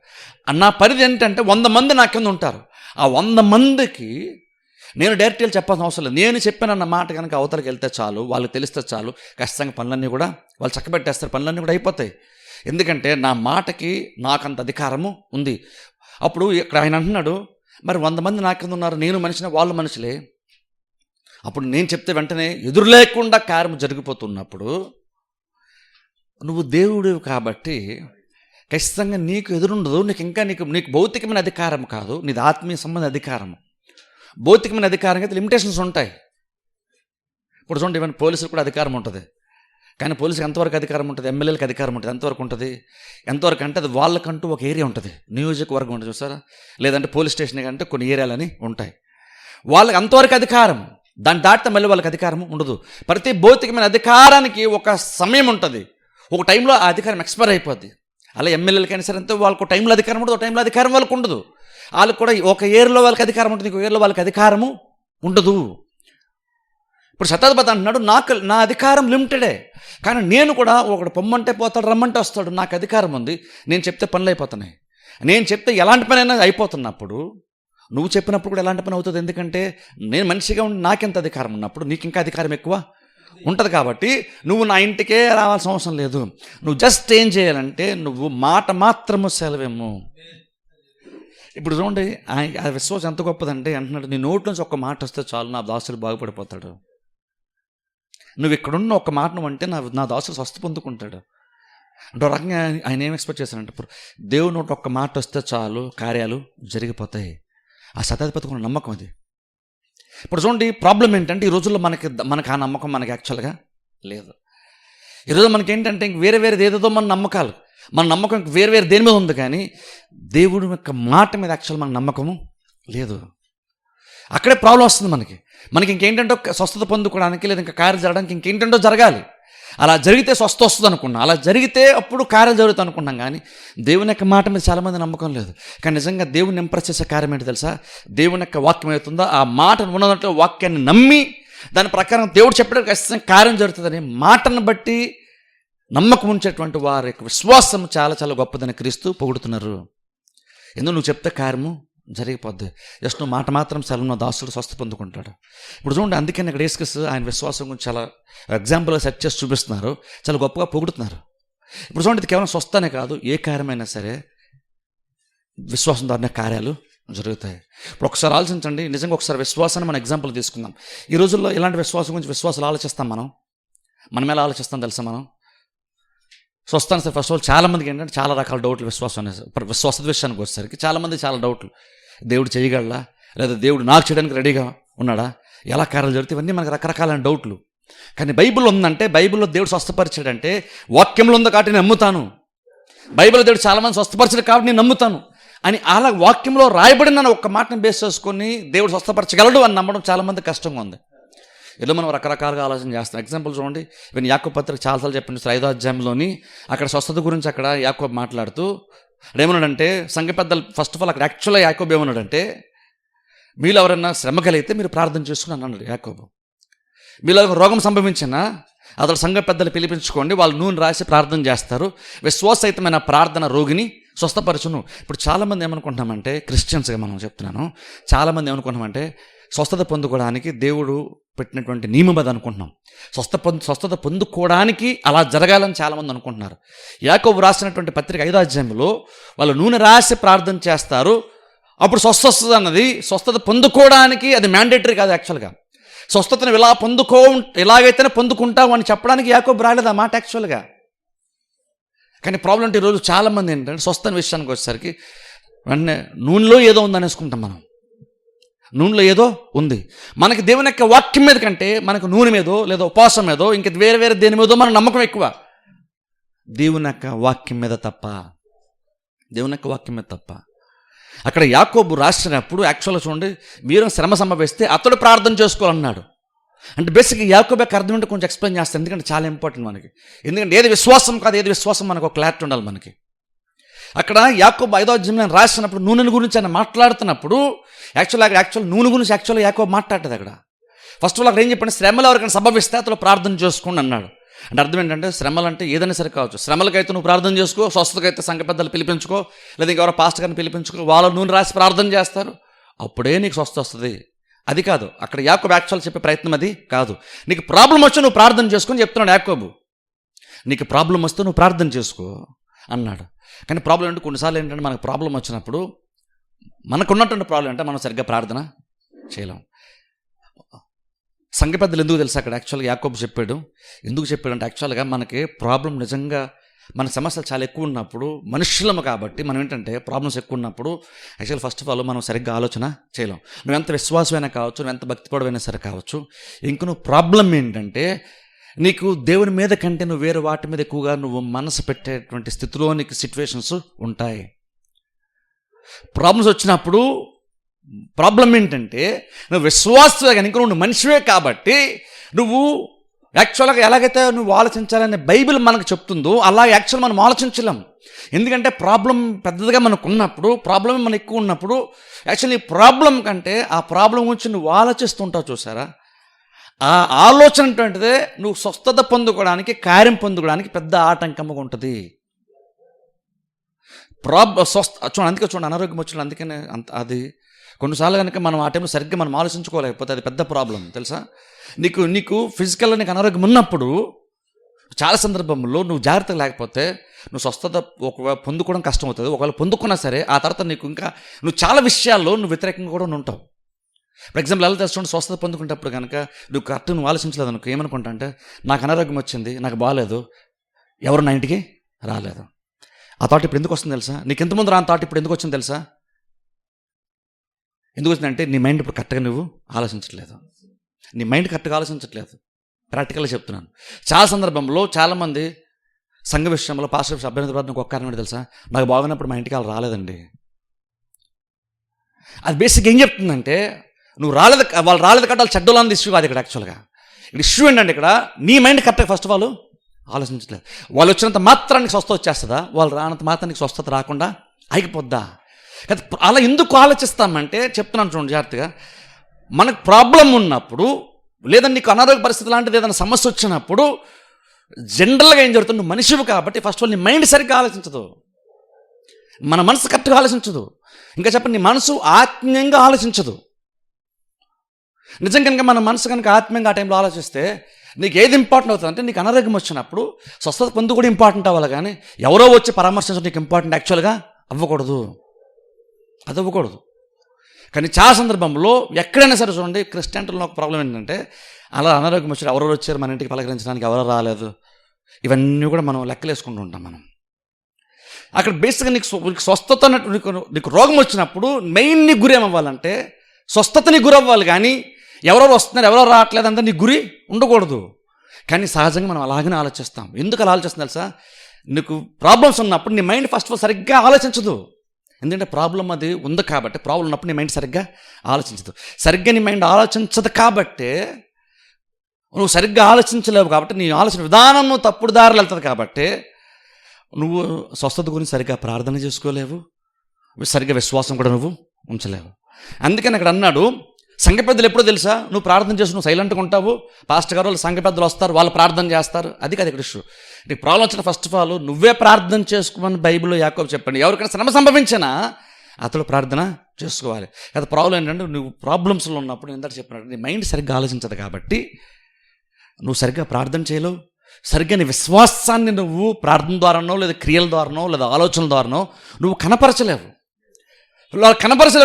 నా పరిధి ఏంటంటే 100 మంది నా కింద ఉంటారు. ఆ 100 మందికి నేను డైరెక్ట్గా చెప్పాల్సిన అవసరం లేదు. నేను చెప్పానన్న మాట కనుక అవతలకి వెళ్తే చాలు, వాళ్ళకి తెలిస్తే చాలు, ఖచ్చితంగా పనులన్నీ కూడా వాళ్ళు చక్కబెట్టేస్తారు, పనులన్నీ కూడా అయిపోతాయి. ఎందుకంటే నా మాటకి నాకంత అధికారము ఉంది. అప్పుడు ఇక్కడ ఆయన అంటున్నాడు, మరి 100 మంది నా కింద ఉన్నారు, నేను మనిషిని, వాళ్ళు మనుషులే. అప్పుడు నేను చెప్తే వెంటనే ఎదురు లేకుండా కార్యం జరిగిపోతున్నప్పుడు, నువ్వు దేవుడివి కాబట్టి ఖచ్చితంగా నీకు ఎదురుండదు. నీకు భౌతికమైన అధికారం కాదు, నీది ఆత్మీయ సంబంధ అధికారము. భౌతికమైన అధికారం అయితే లిమిటేషన్స్ ఉంటాయి. ఇప్పుడు చూడండి, ఈవెన్ పోలీసులకు కూడా అధికారం ఉంటుంది. కానీ పోలీసుకి ఎంతవరకు అధికారం ఉంటుంది? ఎమ్మెల్యేలకు అధికారం ఉంటుంది. ఎంతవరకు ఉంటుంది? ఎంతవరకు అంటే అది వాళ్ళకంటూ ఒక ఏరియా ఉంటుంది, నియోజకవర్గం ఉంటుంది చూసారా, లేదంటే పోలీస్ స్టేషన్ కంటే కొన్ని ఏరియాలని ఉంటాయి. వాళ్ళకి అంతవరకు అధికారం, దాన్ని దాటితే మళ్ళీ వాళ్ళకి అధికారం ఉండదు. ప్రతి భౌతికమైన అధికారానికి ఒక సమయం ఉంటుంది, ఒక టైంలో ఆ అధికారం ఎక్స్పైర్ అయిపోద్ది. అలా ఎమ్మెల్యేలకైనా సరే అంతే, వాళ్ళకు టైంలో అధికారం ఉండదు, ఒక టైంలో అధికారం వాళ్ళకు ఉండదు. వాళ్ళకు కూడా ఒక ఏరియాలో వాళ్ళకి అధికారం ఉంటుంది, ఇంకో ఏరియాలో వాళ్ళకి అధికారము ఉండదు. ఇప్పుడు శతాధిపతి అంటున్నాడు, నా అధికారం లిమిటెడే, కానీ నేను కూడా ఒకడు పొమ్మంటే పోతాడు, రమ్మంటే వస్తాడు, నాకు అధికారం ఉంది. నేను చెప్తే పనులు అయిపోతున్నాయి. నేను చెప్తే ఎలాంటి పని అయినా అయిపోతున్నప్పుడు, నువ్వు చెప్పినప్పుడు కూడా ఎలాంటి పని అవుతుంది. ఎందుకంటే నేను మనిషిగా ఉండి నాకెంత అధికారం ఉన్నప్పుడు నీకు ఇంకా అధికారం ఎక్కువ ఉంటుంది. కాబట్టి నువ్వు నా ఇంటికే రావాల్సిన అవసరం లేదు. నువ్వు జస్ట్ ఏం చేయాలంటే, నువ్వు మాట మాత్రము సెలవేమో. ఇప్పుడు చూడండి, ఆ విశ్వాసం ఎంత గొప్పదంటే అంటున్నాడు, నీ నోటి నుంచి ఒక మాట వస్తే చాలు, నా దాసుడు బాగుపడిపోతాడు. నువ్వు ఇక్కడున్న ఒక మాట నువ్వు అంటే నా దాసుడు స్వస్థ పొందుకుంటాడు. అంటే ఒక రకంగా ఆయన ఏం ఎక్స్పెక్ట్ చేశారంటే, దేవుని నోటి ఒక్క మాట వస్తే చాలు, కార్యాలు జరిగిపోతాయి. ఆ శతాధిపతికి ఉన్న నమ్మకం అది. ఇప్పుడు చూడండి, ప్రాబ్లం ఏంటంటే ఈ రోజుల్లో మనకి ఆ నమ్మకం మనకి యాక్చువల్గా లేదు. ఈరోజు మనకి ఏంటంటే ఇంక వేరే ఏదేదో మన నమ్మకం వేరే దేని మీద ఉంది, కానీ దేవుడి యొక్క మాట మీద యాక్చువల్ మనకు నమ్మకము లేదు. అక్కడే ప్రాబ్లం వస్తుంది మనకి ఇంకేంటంటో స్వస్థత పొందుకోవడానికి, లేదా ఇంకా కార్యాలు జరగడానికి ఇంకేంటంటో జరగాలి. అలా జరిగితే స్వస్థ వస్తుంది అనుకున్నాం, అలా జరిగితే అప్పుడు కార్యాలు జరుగుతాయి అనుకున్నాం. కానీ దేవుని యొక్క మాట మీద చాలామంది నమ్మకం లేదు. కానీ నిజంగా దేవుని ఇంప్రెస్ చేసే కార్యం ఏంటి తెలుసా? దేవుని యొక్క వాక్యం అవుతుందో ఆ మాట ఉన్నదంటే వాక్యాన్ని నమ్మి దాని ప్రకారం దేవుడు చెప్పడానికి ఖచ్చితంగా కార్యం జరుగుతుందని మాటను బట్టి నమ్మకం ఉంచేటువంటి వారి యొక్క విశ్వాసం చాలా చాలా గొప్పదని క్రీస్తు పొగుడుతున్నారు. ఎందుకు నువ్వు చెప్తే కార్యము జరిగిపోద్ది. జస్ట్ నువ్వు మాట మాత్రం సెలవు దాసుడు స్వస్థ పొందుకుంటాడు. ఇప్పుడు చూడండి, అందుకని ఇక్కడ యేసుక్రీస్తు ఆయన విశ్వాసం గురించి చాలా ఎగ్జాంపుల్గా సెట్ చేసి చూపిస్తున్నారు, చాలా గొప్పగా పొగుడుతున్నారు. ఇప్పుడు చూడండి, ఇది కేవలం స్వస్థనే కాదు, ఏ కార్యమైనా సరే విశ్వాసం ద్వారా కార్యాలు జరుగుతాయి. ఇప్పుడు ఒకసారి ఆలోచించండి, నిజంగా ఒకసారి విశ్వాసాన్ని మనం ఎగ్జాంపుల్ తీసుకుందాం. ఈ రోజుల్లో ఇలాంటి విశ్వాసం గురించి విశ్వాసాలు ఆలోచిస్తాం. మనం ఎలా ఆలోచిస్తాం తెలుసా? మనం స్వస్థాన్ని సరే ఫస్ట్ ఆఫ్ ఆల్ చాలామందికి ఏంటంటే చాలా రకాల డౌట్లు విశ్వాస విషయానికి వచ్చేసరికి చాలామంది చాలా డౌట్లు. దేవుడు చేయగలడా, లేదా దేవుడు నాకు చేయడానికి రెడీగా ఉన్నాడా, ఎలా కార్యాలు జరుగుతాయి, ఇవన్నీ మనకు రకరకాలైన డౌట్లు. కానీ బైబిల్ ఉందంటే, బైబిల్లో దేవుడు స్వస్థపరిచాడంటే వాక్యంలో ఉందో కాబట్టి నేను నమ్ముతాను. బైబిల్లో దేవుడు చాలామంది స్వస్థపరిచాడు కాబట్టి నేను నమ్ముతాను అని అలా వాక్యంలో రాయబడిన ఒక్క మాటను బేస్ చేసుకొని దేవుడు స్వస్థపరచగలడు అని నమ్మడం చాలామంది కష్టంగా ఉంది. ఏదో మనం రకరకాలుగా ఆలోచన చేస్తాం. ఎగ్జాంపుల్ చూడండి, నేను యాకోబు పత్రిక చాలాసార్లు చెప్పిన 5వ అధ్యాయంలోని అక్కడ స్వస్థత గురించి అక్కడ యాకోబు మాట్లాడుతూ ఏమన్నాడంటే, సంఘ పెద్దలు ఫస్ట్ ఆఫ్ ఆల్ అక్కడ యాక్చువల్గా యాకోబు ఏమన్నాడంటే, మీలో ఎవరైనా శ్రమ కలిగితే మీరు ప్రార్థన చేసుకుని అన్నాడు యాకోబు. మీలో రోగం సంభవించినా అతడు సంఘ పెద్దలు పిలిపించుకోండి, వాళ్ళు నూనె రాసి ప్రార్థన చేస్తారు, విశ్వాసయుతమైన ప్రార్థన రోగిని స్వస్థపరచును. ఇప్పుడు చాలామంది ఏమనుకుంటున్నామంటే, క్రిస్టియన్స్గా మనం చెప్తున్నాను, చాలామంది ఏమనుకుంటున్నామంటే స్వస్థత పొందుకోవడానికి దేవుడు పెట్టినటువంటి నియమం అది అనుకుంటున్నాం. స్వస్థత పొందుకోవడానికి అలా జరగాలని చాలామంది అనుకుంటున్నారు. యాకోబు రాసినటువంటి పత్రిక 5వ అధ్యాయంలో వాళ్ళు నూనె రాసి ప్రార్థన చేస్తారు, అప్పుడు స్వస్థ వస్తుంది అన్నది స్వస్థత పొందుకోవడానికి అది మ్యాండేటరీ కాదు. యాక్చువల్గా స్వస్థతను ఎలాగైతేనే పొందుకుంటావు అని చెప్పడానికి యాకోబు రాలేదు ఆ మాట యాక్చువల్గా. కానీ ప్రాబ్లం అంటే ఈరోజు చాలామంది ఏంటంటే స్వస్థత విషయానికి వచ్చేసరికి వెంటనే నూనెలో ఏదో ఉందనేసుకుంటాం. మనం నూనెలో ఏదో ఉంది, మనకి దేవుని యొక్క వాక్యం మీద కంటే మనకు నూనె మీదో లేదా ఉపవాసం మీదో ఇంక వేరే దేని మీదో మన నమ్మకం ఎక్కువ, దేవుని యొక్క వాక్యం మీద తప్ప. దేవుని యొక్క వాక్యం మీద తప్ప. అక్కడ యాకోబు రాసినప్పుడు యాక్చువల్గా చూడండి, మీరు శ్రమ సంభవిస్తే అతడు ప్రార్థన చేసుకోవాలన్నాడు. అంటే బేసిక్గా యాకోబు యొక్క అర్థం ఏంటో కొంచెం ఎక్స్ప్లెయిన్ చేస్తాను, ఎందుకంటే చాలా ఇంపార్టెంట్ మనకి. ఎందుకంటే ఏది విశ్వాసం కాదు, ఏది విశ్వాసం మనకు ఒక క్లారిటీ ఉండాలి మనకి. అక్కడ యాకోబు 5వ అధ్యాయంలో రాసినప్పుడు నూనె గురించి ఆయన మాట్లాడుతున్నప్పుడు యాక్చువల్ నూనె గురించి యాకోబు మాట్లాడేది అక్కడ. ఫస్ట్ ఆఫ్ ఆల్ అక్కడ ఏం చెప్పండి, శ్రమలు ఎవరికైనా సంభవిస్తే అతను ప్రార్థన చేసుకోండి అన్నాడు. అంటే అర్థం ఏంటంటే శ్రమలు అంటే ఏదైనా సరే కావచ్చు. శ్రమలకైతే నువ్వు ప్రార్థన చేసుకో, స్వస్థతకైతే సంఘ పెద్దలు పిలిపించుకో, లేదా ఇంకెవరో పాస్టర్ గారిని పిలిపించుకో, వాళ్ళు నూనె రాసి ప్రార్థన చేస్తారు, అప్పుడే నీకు స్వస్థత వస్తుంది. అది కాదు అక్కడ యాకోబు యాక్చువల్ చెప్పే ప్రయత్నం, అది కాదు. నీకు ప్రాబ్లం వచ్చి నువ్వు ప్రార్థన చేసుకొని చెప్తున్నాడు యాకోబు. నీకు ప్రాబ్లం వస్తే నువ్వు ప్రార్థన చేసుకో అన్నాడు. కానీ ప్రాబ్లం అంటే కొన్నిసార్లు ఏంటంటే మనకు ప్రాబ్లం వచ్చినప్పుడు మనకున్నటువంటి ప్రాబ్లం అంటే మనం సరిగ్గా ప్రార్థన చేయలేం. సంఘ పెద్దలు ఎందుకు తెలుసు అక్కడ యాక్చువల్గా యాకోబు చెప్పాడు. ఎందుకు చెప్పాడంటే యాక్చువల్గా మనకి ప్రాబ్లం నిజంగా మన సమస్యలు చాలా ఎక్కువ ఉన్నప్పుడు, మనుషులము కాబట్టి మనం ఏంటంటే ప్రాబ్లమ్స్ ఎక్కువ ఉన్నప్పుడు యాక్చువల్ ఫస్ట్ ఆఫ్ ఆల్ మనం సరిగ్గా ఆలోచన చేయలేం. నువ్వు ఎంత విశ్వాసమైనా కావచ్చు, నువ్వు ఎంత భక్తిపడమైనా సరే కావచ్చు, ఇంక నువ్వు ప్రాబ్లం ఏంటంటే నీకు దేవుని మీద కంటే నువ్వు వేరే వాటి మీద ఎక్కువగా నువ్వు మనసు పెట్టేటువంటి స్థితిలో నీకు సిచ్యువేషన్స్ ఉంటాయి. ప్రాబ్లమ్స్ వచ్చినప్పుడు ప్రాబ్లం ఏంటంటే నువ్వు విశ్వాసమే కనుక నువ్వు మనిషివే కాబట్టి నువ్వు యాక్చువల్గా ఎలాగైతే నువ్వు ఆలోచించాలని బైబిల్ మనకు చెప్తుందో అలా యాక్చువల్ మనం ఆలోచించలేం. ఎందుకంటే ప్రాబ్లం పెద్దదిగా మనకు ఉన్నప్పుడు, ప్రాబ్లం మనకు ఎక్కువ ఉన్నప్పుడు యాక్చువల్లీ ప్రాబ్లం కంటే ఆ ప్రాబ్లం గురించి నువ్వు ఆలోచిస్తుంటావు చూసారా, ఆ ఆలోచన ఏంటంటే నువ్వు స్వస్థత పొందుకోవడానికి, కార్యం పొందుకోవడానికి పెద్ద ఆటంకంగా ఉంటుంది. చూడండి అనారోగ్యం వచ్చిన అందుకనే అది కొన్నిసార్లు కనుక మనం ఆ టైంలో సరిగ్గా మనం ఆలోచించుకోలేకపోతే అది పెద్ద ప్రాబ్లం తెలుసా. నీకు ఫిజికల్గా నీకు అనారోగ్యం ఉన్నప్పుడు చాలా సందర్భంలో నువ్వు జాగ్రత్త లేకపోతే నువ్వు స్వస్థత ఒకవేళ పొందుకోవడం కష్టం అవుతుంది. ఒకవేళ పొందుకున్నా సరే ఆ తర్వాత నువ్వు చాలా విషయాల్లో నువ్వు వ్యతిరేకంగా కూడా ఉంటావు. ఫర్ ఎగ్జాంపుల్ ఎలా తెలుసుకోండి, స్వస్థత పొందుకునేటప్పుడు కనుక నువ్వు కరెక్ట్ నువ్వు ఆలోచించలేదు అనుకో, ఏమనుకుంటా అంటే నాకు అనారోగ్యం వచ్చింది, నాకు బాగాలేదు, ఎవరు నా ఇంటికి రాలేదు. ఆ థాట్ ఇప్పుడు ఎందుకు వస్తుంది తెలుసా? నీకు ఎంతమంది రాని థాట్ ఇప్పుడు ఎందుకు వచ్చింది తెలుసా? ఎందుకు వచ్చిందంటే నీ మైండ్ ఇప్పుడు కరెక్ట్గా నువ్వు ఆలోచించట్లేదు. నీ మైండ్ కరెక్ట్గా ఆలోచించట్లేదు. ప్రాక్టికల్గా చెప్తున్నాను. చాలా సందర్భంలో చాలామంది సంఘ విషయంలో పాస్టర్ విషయం అభ్యర్థి నాకు ఒక కారణం ఏంటి తెలుసా, నాకు బాగున్నప్పుడు మా ఇంటికి వాళ్ళు రాలేదండి. అది బేసిక్ ఏం చెప్తుందంటే వాళ్ళు రాలేదు కాబట్టి వాళ్ళు చెడ్డోళ్ళు అన్నది ఇష్యూ కాదు ఇక్కడ. యాక్చువల్గా ఇక్కడ ఇష్యూ ఏంటంటే ఇక్కడ నీ మైండ్ కరెక్ట్గా ఫస్ట్ ఆఫ్ ఆల్ ఆలోచించట్లేదు. వాళ్ళు వచ్చినంత మాత్రానికి స్వస్థత వచ్చేస్తుందా, వాళ్ళు రానంత మాత్రానికి స్వస్థత రాకుండా ఆగిపోద్దా? అలా ఎందుకు ఆలోచిస్తామంటే చెప్తున్నాను చూడండి జాగ్రత్తగా. మనకు ప్రాబ్లం ఉన్నప్పుడు లేదా నీకు అనారోగ్య పరిస్థితి లాంటిది ఏదైనా సమస్య వచ్చినప్పుడు జనరల్గా ఏం జరుగుతుంది, నువ్వు మనిషివి కాబట్టి ఫస్ట్ ఆఫ్ ఆల్ నీ మైండ్ సరిగ్గా ఆలోచించదు, మన మనసు కరెక్ట్గా ఆలోచించదు. ఇంకా చెప్పండి, నీ మనసు ఆత్మీయంగా ఆలోచించదు. నిజం కనుక మన మనసు కనుక ఆత్మీయంగా ఆ టైంలో ఆలోచిస్తే నీకు ఏది ఇంపార్టెంట్ అవుతుంది అంటే నీకు అనారోగ్యం వచ్చినప్పుడు స్వస్థత పొందు కూడా ఇంపార్టెంట్ అవ్వాలి, కానీ ఎవరో వచ్చి పరామర్శించడం నీకు ఇంపార్టెంట్ యాక్చువల్గా అవ్వకూడదు. అది అవ్వకూడదు. కానీ చాలా సందర్భంలో ఎక్కడైనా సరే చూడండి, క్రిస్టియన్లో ఒక ప్రాబ్లం ఏంటంటే అలా అనారోగ్యం వచ్చారు, ఎవరో వచ్చారు మన ఇంటికి పలకరించడానికి, ఎవరో రాలేదు, ఇవన్నీ కూడా మనం లెక్కలేసుకుంటూ ఉంటాం. మనం అక్కడ బేసిక్గా నీకు స్వస్థత నీకు రోగం వచ్చినప్పుడు మెయిన్ నీ గురి ఏమవ్వాలంటే స్వస్థతని గురి అవ్వాలి, కానీ ఎవరెవరు వస్తున్నారు ఎవరో రావట్లేదు అంతా నీ గురి ఉండకూడదు. కానీ సహజంగా మనం అలాగనే ఆలోచిస్తాం. ఎందుకు అలా ఆలోచిస్తాం తెలుసా? నీకు ప్రాబ్లమ్స్ ఉన్నప్పుడు నీ మైండ్ ఫస్ట్ ఆఫ్ ఆల్ సరిగ్గా ఆలోచించదు. ఎందుకంటే ప్రాబ్లం అది ఉంది కాబట్టి, ప్రాబ్లం ఉన్నప్పుడు నీ మైండ్ సరిగ్గా ఆలోచించదు. సరిగ్గా నీ మైండ్ ఆలోచించదు కాబట్టి నువ్వు సరిగ్గా ఆలోచించలేవు, కాబట్టి నీ ఆలోచన విధానం తప్పుడు దారిలో వెళ్తుంది, కాబట్టి నువ్వు స్వస్థత గురించి సరిగ్గా ప్రార్థన చేసుకోలేవు, సరిగ్గా విశ్వాసం కూడా నువ్వు ఉంచలేవు. అందుకని అక్కడ అన్నాడు, సంఘ పెద్దలు ఎప్పుడో తెలుసా, నువ్వు ప్రార్థన చేసి నువ్వు సైలెంట్గా ఉంటావు, పాస్టర్ గారు వాళ్ళు సంఘ పెద్దలు వస్తారు, వాళ్ళు ప్రార్థన చేస్తారు, అది కాదు ఇక్కడ ఇష్యూ. నీకు ప్రాబ్లం వచ్చిన ఫస్ట్ ఆఫ్ ఆల్ నువ్వే ప్రార్థన చేసుకోమని బైబిల్లో యాకోబు చెప్పండి. ఎవరికైనా శ్రమ సంభవించినా అతడు ప్రార్థన చేసుకోవాలి. అది ప్రాబ్లం ఏంటంటే నువ్వు ప్రాబ్లమ్స్లో ఉన్నప్పుడు ఇందాక చెప్పినట్టు నీ మైండ్ సరిగ్గా ఆలోచించదు, కాబట్టి నువ్వు సరిగ్గా ప్రార్థన చేయలేవు. సరిగ్గా నీ విశ్వాసాన్ని నువ్వు ప్రార్థన ద్వారానో లేదా క్రియల ద్వారానో లేదా ఆలోచనల ద్వారానో నువ్వు కనపరచలేవు.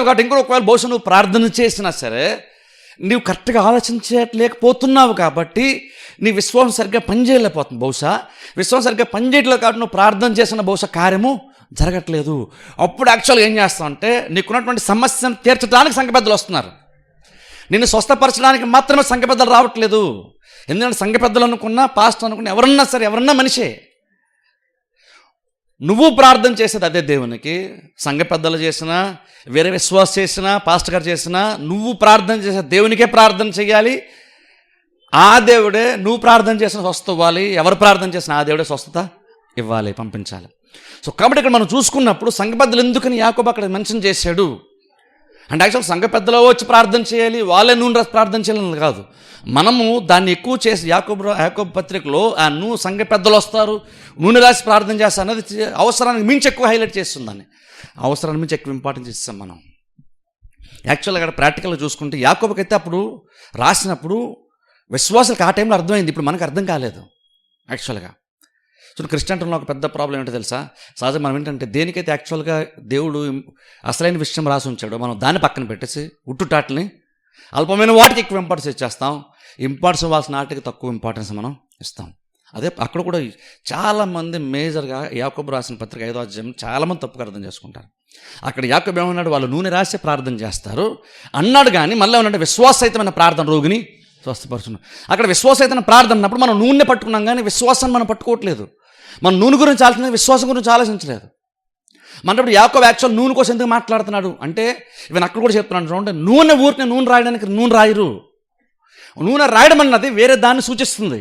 కాబట్టి ఇంకో ఒకవేళ బహుశా నువ్వు ప్రార్థన చేసినా సరే నువ్వు కరెక్ట్గా ఆలోచించలేకపోతున్నావు, కాబట్టి నీ విశ్వాసం సరిగ్గా పనిచేయలేకపోతుంది. బహుశా విశ్వాసం సరిగ్గా పనిచేయట్లేదు కాబట్టి నువ్వు ప్రార్థన చేసిన బహుశా కార్యము జరగట్లేదు. అప్పుడు యాక్చువల్గా ఏం చేస్తావు అంటే నీకున్నటువంటి సమస్యను తీర్చడానికి సంఘ పెద్దలు వస్తున్నారు, నిన్ను స్వస్థపరచడానికి మాత్రమే సంఘ పెద్దలు రావట్లేదు. ఎందుకంటే సంఘ పెద్దలు అనుకున్నా, పాస్టర్ అనుకున్నా, ఎవరన్నా సరే ఎవరన్నా మనిషే. నువ్వు ప్రార్థన చేసేది అదే దేవునికి. సంఘ పెద్దలు చేసినా, వేరే విశ్వాస చేసినా, పాస్టర్ గారు చేసినా, నువ్వు ప్రార్థన చేసే దేవునికే ప్రార్థన చేయాలి. ఆ దేవుడే నువ్వు ప్రార్థన చేసిన స్వస్థత ఇవ్వాలి. ఎవరు ప్రార్థన చేసినా ఆ దేవుడే స్వస్థత ఇవ్వాలి, పంపించాలి. సో కాబట్టి ఇక్కడ మనం చూసుకున్నప్పుడు సంఘ పెద్దలు ఎందుకని యాకోబు అక్కడ మెన్షన్ చేశాడు అంటే, యాక్చువల్ సంఘ పెద్దలో వచ్చి ప్రార్థన చేయాలి, వాళ్ళే నూనె రాసి ప్రార్థన చేయాలని కాదు. మనము దాన్ని ఎక్కువ చేసి యాకోబు పత్రికలో నువ్వు సంఘ పెద్దలు వస్తారు, నూనె రాసి ప్రార్థన చేస్తా అన్నది అవసరానికి మించి ఎక్కువ హైలైట్ చేస్తుంది. దాన్ని అవసరానికి మించి ఎక్కువ ఇంపార్టెన్స్ ఇస్తాం మనం. యాక్చువల్గా అక్కడ ప్రాక్టికల్గా చూసుకుంటే యాకోబుకైతే అప్పుడు రాసినప్పుడు విశ్వాసాలకు ఆ టైంలో అర్థమైంది, ఇప్పుడు మనకు అర్థం కాలేదు. యాక్చువల్గా క్రిస్టియన్లో ఒక పెద్ద ప్రాబ్లం ఏంటో తెలుసా? సహజంగా మనం ఏంటంటే దేనికైతే యాక్చువల్గా దేవుడు అసలైన విషయం రాసి ఉంచాడో మనం దాన్ని పక్కన పెట్టేసి ఉట్టుటాట్లని అల్పమైన వాటికి ఎక్కువ ఇంపార్టెన్స్ ఇచ్చేస్తాం. ఇంపార్టెన్స్ ఇవ్వాల్సిన వాటికి తక్కువ ఇంపార్టెన్స్ మనం ఇస్తాం. అదే అక్కడ కూడా చాలామంది మేజర్గా యాకోబు రాసిన పత్రిక 5వ అధ్యాయం చాలామంది తప్పుగా అర్థం చేసుకుంటారు. అక్కడ యాకోబు ఏమన్నాడు, వాళ్ళు నూనె రాసి ప్రార్థన చేస్తారు అన్నాడు, కానీ మళ్ళీ ఏమన్నాడు, విశ్వాసరహితమైన ప్రార్థన రోగిని స్వస్థపరుచున్నాం. అక్కడ విశ్వాసరహితమైన ప్రార్థన అన్నప్పుడు మనం నూనె పట్టుకున్నాం, కానీ విశ్వాసాన్ని మనం పట్టుకోవట్లేదు. మనం నూనె గురించి ఆలోచించలేదు, విశ్వాసం గురించి ఆలోచించలేదు. మనప్పుడు యాకోబు యాక్చువల్ నూనె కోసం ఎందుకు మాట్లాడుతున్నాడు అంటే, ఇవన్నీ అక్కడ కూడా చెప్తున్నాను చూడండి, నూనె రాయడానికి నూనె రాయరు. నూనె రాయడం అన్నది వేరే దాన్ని సూచిస్తుంది.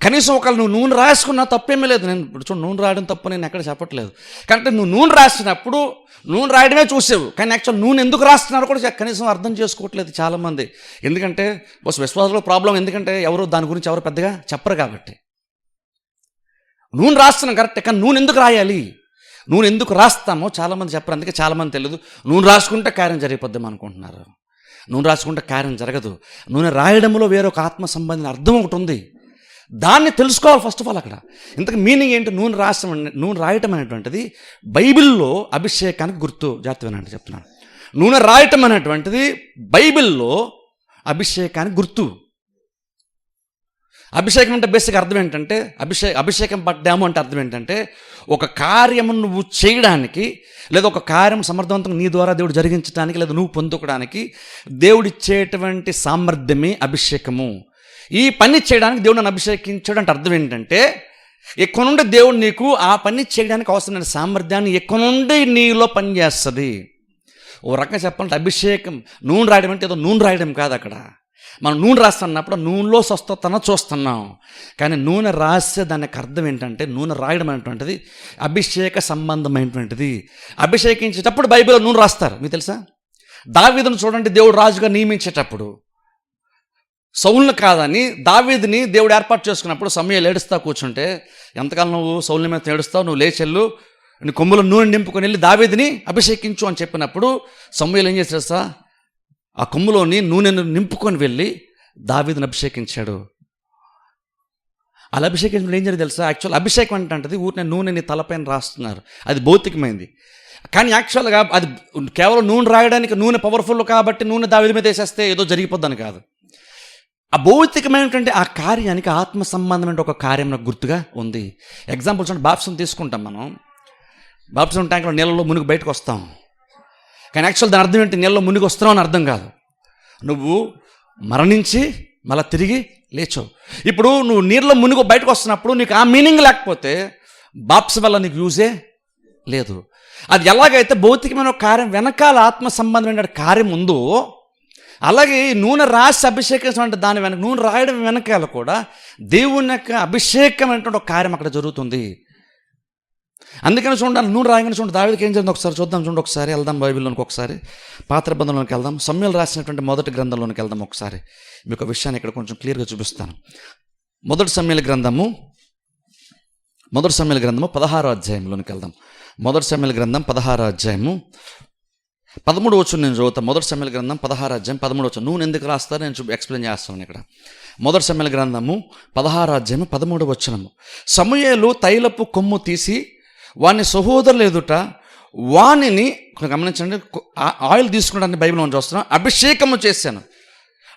కనీసం ఒకళ్ళు నువ్వు నూనె రాసుకున్నా తప్పేమీ లేదు. నేను ఇప్పుడు చూడు, నూనె రాయడం తప్పు నేను ఎక్కడ చెప్పట్లేదు. కాబట్టి నువ్వు నూనె రాసినప్పుడు నూనె రాయడమే చూసావు, కానీ యాక్చువల్ నూనె ఎందుకు రాస్తున్నారో కూడా కనీసం అర్థం చేసుకోవట్లేదు చాలామంది. ఎందుకంటే విశ్వాసంలో ప్రాబ్లం, ఎందుకంటే ఎవరు దాని గురించి ఎవరు పెద్దగా చెప్పరు కాబట్టి. నూనె రాస్తున్నాం కరెక్ట్, కానీ నూనె ఎందుకు రాయాలి, నూనె ఎందుకు రాస్తామో చాలామంది చెప్పరు. అందుకే చాలామంది తెలియదు. నూనె రాసుకుంటే కార్యం జరిగిపోద్దాం అనుకుంటున్నారు. నూనె రాసుకుంటే కార్యం జరగదు. నూనె రాయడంలో వేరొక ఆత్మ సంబంధించిన అర్థం ఒకటి ఉంది, దాన్ని తెలుసుకోవాలి ఫస్ట్ ఆఫ్ ఆల్. అక్కడ ఇంతకు మీనింగ్ ఏంటి? నూనె రాయటం అనేటువంటిది బైబిల్లో అభిషేకానికి గుర్తు. జాగ్రత్తగా చెప్తున్నాను, నూనె రాయటం అనేటువంటిది బైబిల్లో అభిషేకానికి గుర్తు. అభిషేకం అంటే బేసిక్ అర్థం ఏంటంటే, అభిషేకం పడ్డాము అంటే అర్థం ఏంటంటే, ఒక కార్యము నువ్వు చేయడానికి, లేదా ఒక కార్యం సమర్థవంతంగా నీ ద్వారా దేవుడు జరిగించడానికి, లేదా నువ్వు పొందుకోవడానికి దేవుడిచ్చేటువంటి సామర్థ్యమే అభిషేకము. ఈ పని చేయడానికి దేవుడు నన్ను అభిషేకించాడు అంటే అర్థం ఏంటంటే, ఎక్కువ నుండి దేవుడు నీకు ఆ పని చేయడానికి అవసరమైన సామర్థ్యాన్ని ఎక్కువ నుండి నీలో పనిచేస్తుంది. ఓ రకంగా చెప్పాలంటే అభిషేకం నూనె రాయడం అంటే ఏదో నూనె రాయడం కాదు. అక్కడ మనం నూనె రాస్తున్నప్పుడు నూనెలో స్వస్థతను చూస్తున్నాం, కానీ నూనె రాసే దానికి అర్థం ఏంటంటే, నూనె రాయడం అనేటువంటిది అభిషేక సంబంధమైనటువంటిది. అభిషేకించేటప్పుడు బైబిల్లో నూనె రాస్తారు. మీకు తెలుసా? దావీదును చూడండి, దేవుడు రాజుగా నియమించేటప్పుడు సౌలును కాదని దావీదుని దేవుడు ఏర్పాటు చేసుకున్నప్పుడు సమూయేలు ఏడుస్తా కూర్చుంటే, ఎంతకాలం నువ్వు సౌలుని మీద ఏడుస్తావు, నువ్వు లేచెళ్ళు, నీ కొమ్ములో నూనె నింపుకొని వెళ్ళి దావీదుని అభిషేకించు అని చెప్పినప్పుడు సమూయేలు ఏం చేశాడు? ఆ కొమ్ములోని నూనెను నింపుకొని వెళ్ళి దావీదుని అభిషేకించాడు. అలా అభిషేకించినప్పుడు ఏం జరిగింది తెలుసా? యాక్చువల్ అభిషేకం అంటే ఊరినే నూనెని తలపైన రాస్తున్నారు, అది భౌతికమైంది. కానీ యాక్చువల్గా అది కేవలం నూనె రాయడానికి, నూనె పవర్ఫుల్ కాబట్టి నూనె దావీదు మీద వేసేస్తే ఏదో జరిగిపోద్దని కాదు. ఆ భౌతికమైనటువంటి ఆ కార్యానికి ఆత్మ సంబంధమైన ఒక కార్యం నాకు గుర్తుగా ఉంది. ఎగ్జాంపుల్స్ అంటే బాప్టిజం తీసుకుంటాం మనం. బాప్టిజం ట్యాంక్లో నీళ్ళలో మునిగి బయటకు వస్తాం, కానీ యాక్చువల్ దాని అర్థం ఏంటి? నీళ్ళలో మునిగి వస్తున్నావు అని అర్థం కాదు. నువ్వు మరణించి మళ్ళీ తిరిగి లేచావు. ఇప్పుడు నువ్వు నీళ్ళలో మునిగి బయటకు వస్తున్నప్పుడు నీకు ఆ మీనింగ్ లేకపోతే బాప్టిజం వల్ల నీకు యూజే లేదు. అది ఎలాగైతే భౌతికమైన ఒక కార్యం వెనకాల ఆత్మ సంబంధమైన కార్యం ఉందో, అలాగే నూనె రాసి అభిషేకం అంటే దాని వెనక, నూనె రాయడం వెనకాల కూడా దేవుని యొక్క అభిషేకం అనేటువంటి ఒక కార్యం అక్కడ జరుగుతుంది. అందుకని చూడండి, నూనె రాయగానే చూడండి దావీదుకి ఏం జరిగింది ఒకసారి చూద్దాం. చూడండి, ఒకసారి వెళ్దాం బైబిల్లోనికి, ఒకసారి పాత నిబంధనలోకి వెళ్దాం, సమూయేలు రాసినటువంటి మొదటి గ్రంథంలోనికి వెళ్దాం. ఒకసారి మీకు విషయాన్ని ఇక్కడ కొంచెం క్లియర్గా చూపిస్తాను. మొదటి సమూయేలు గ్రంథము 16వ అధ్యాయంలోనికి వెళ్దాం. మొదటి సమూయేలు గ్రంథం 16వ అధ్యాయము 13వ వచనం నేను చదువుతాను. మొదటి సమూయేలు గ్రంథం 16వ అధ్యాయం 13వ వచనం. నూనె ఎందుకు రాస్తారో నేను ఎక్స్ప్లెయిన్ చేస్తాను ఇక్కడ. మొదటి సమూయేలు గ్రంథము 16వ అధ్యాయం 13వ వచనము. సమూయేలు తైలపు కొమ్ము తీసి వాని సహోదరులు ఎదుట వానిని, గమనించండి, ఆయిల్ తీసుకుంటాన్ని బైబిల్ మనం చూస్తున్నాం, అభిషేకము చేశాను.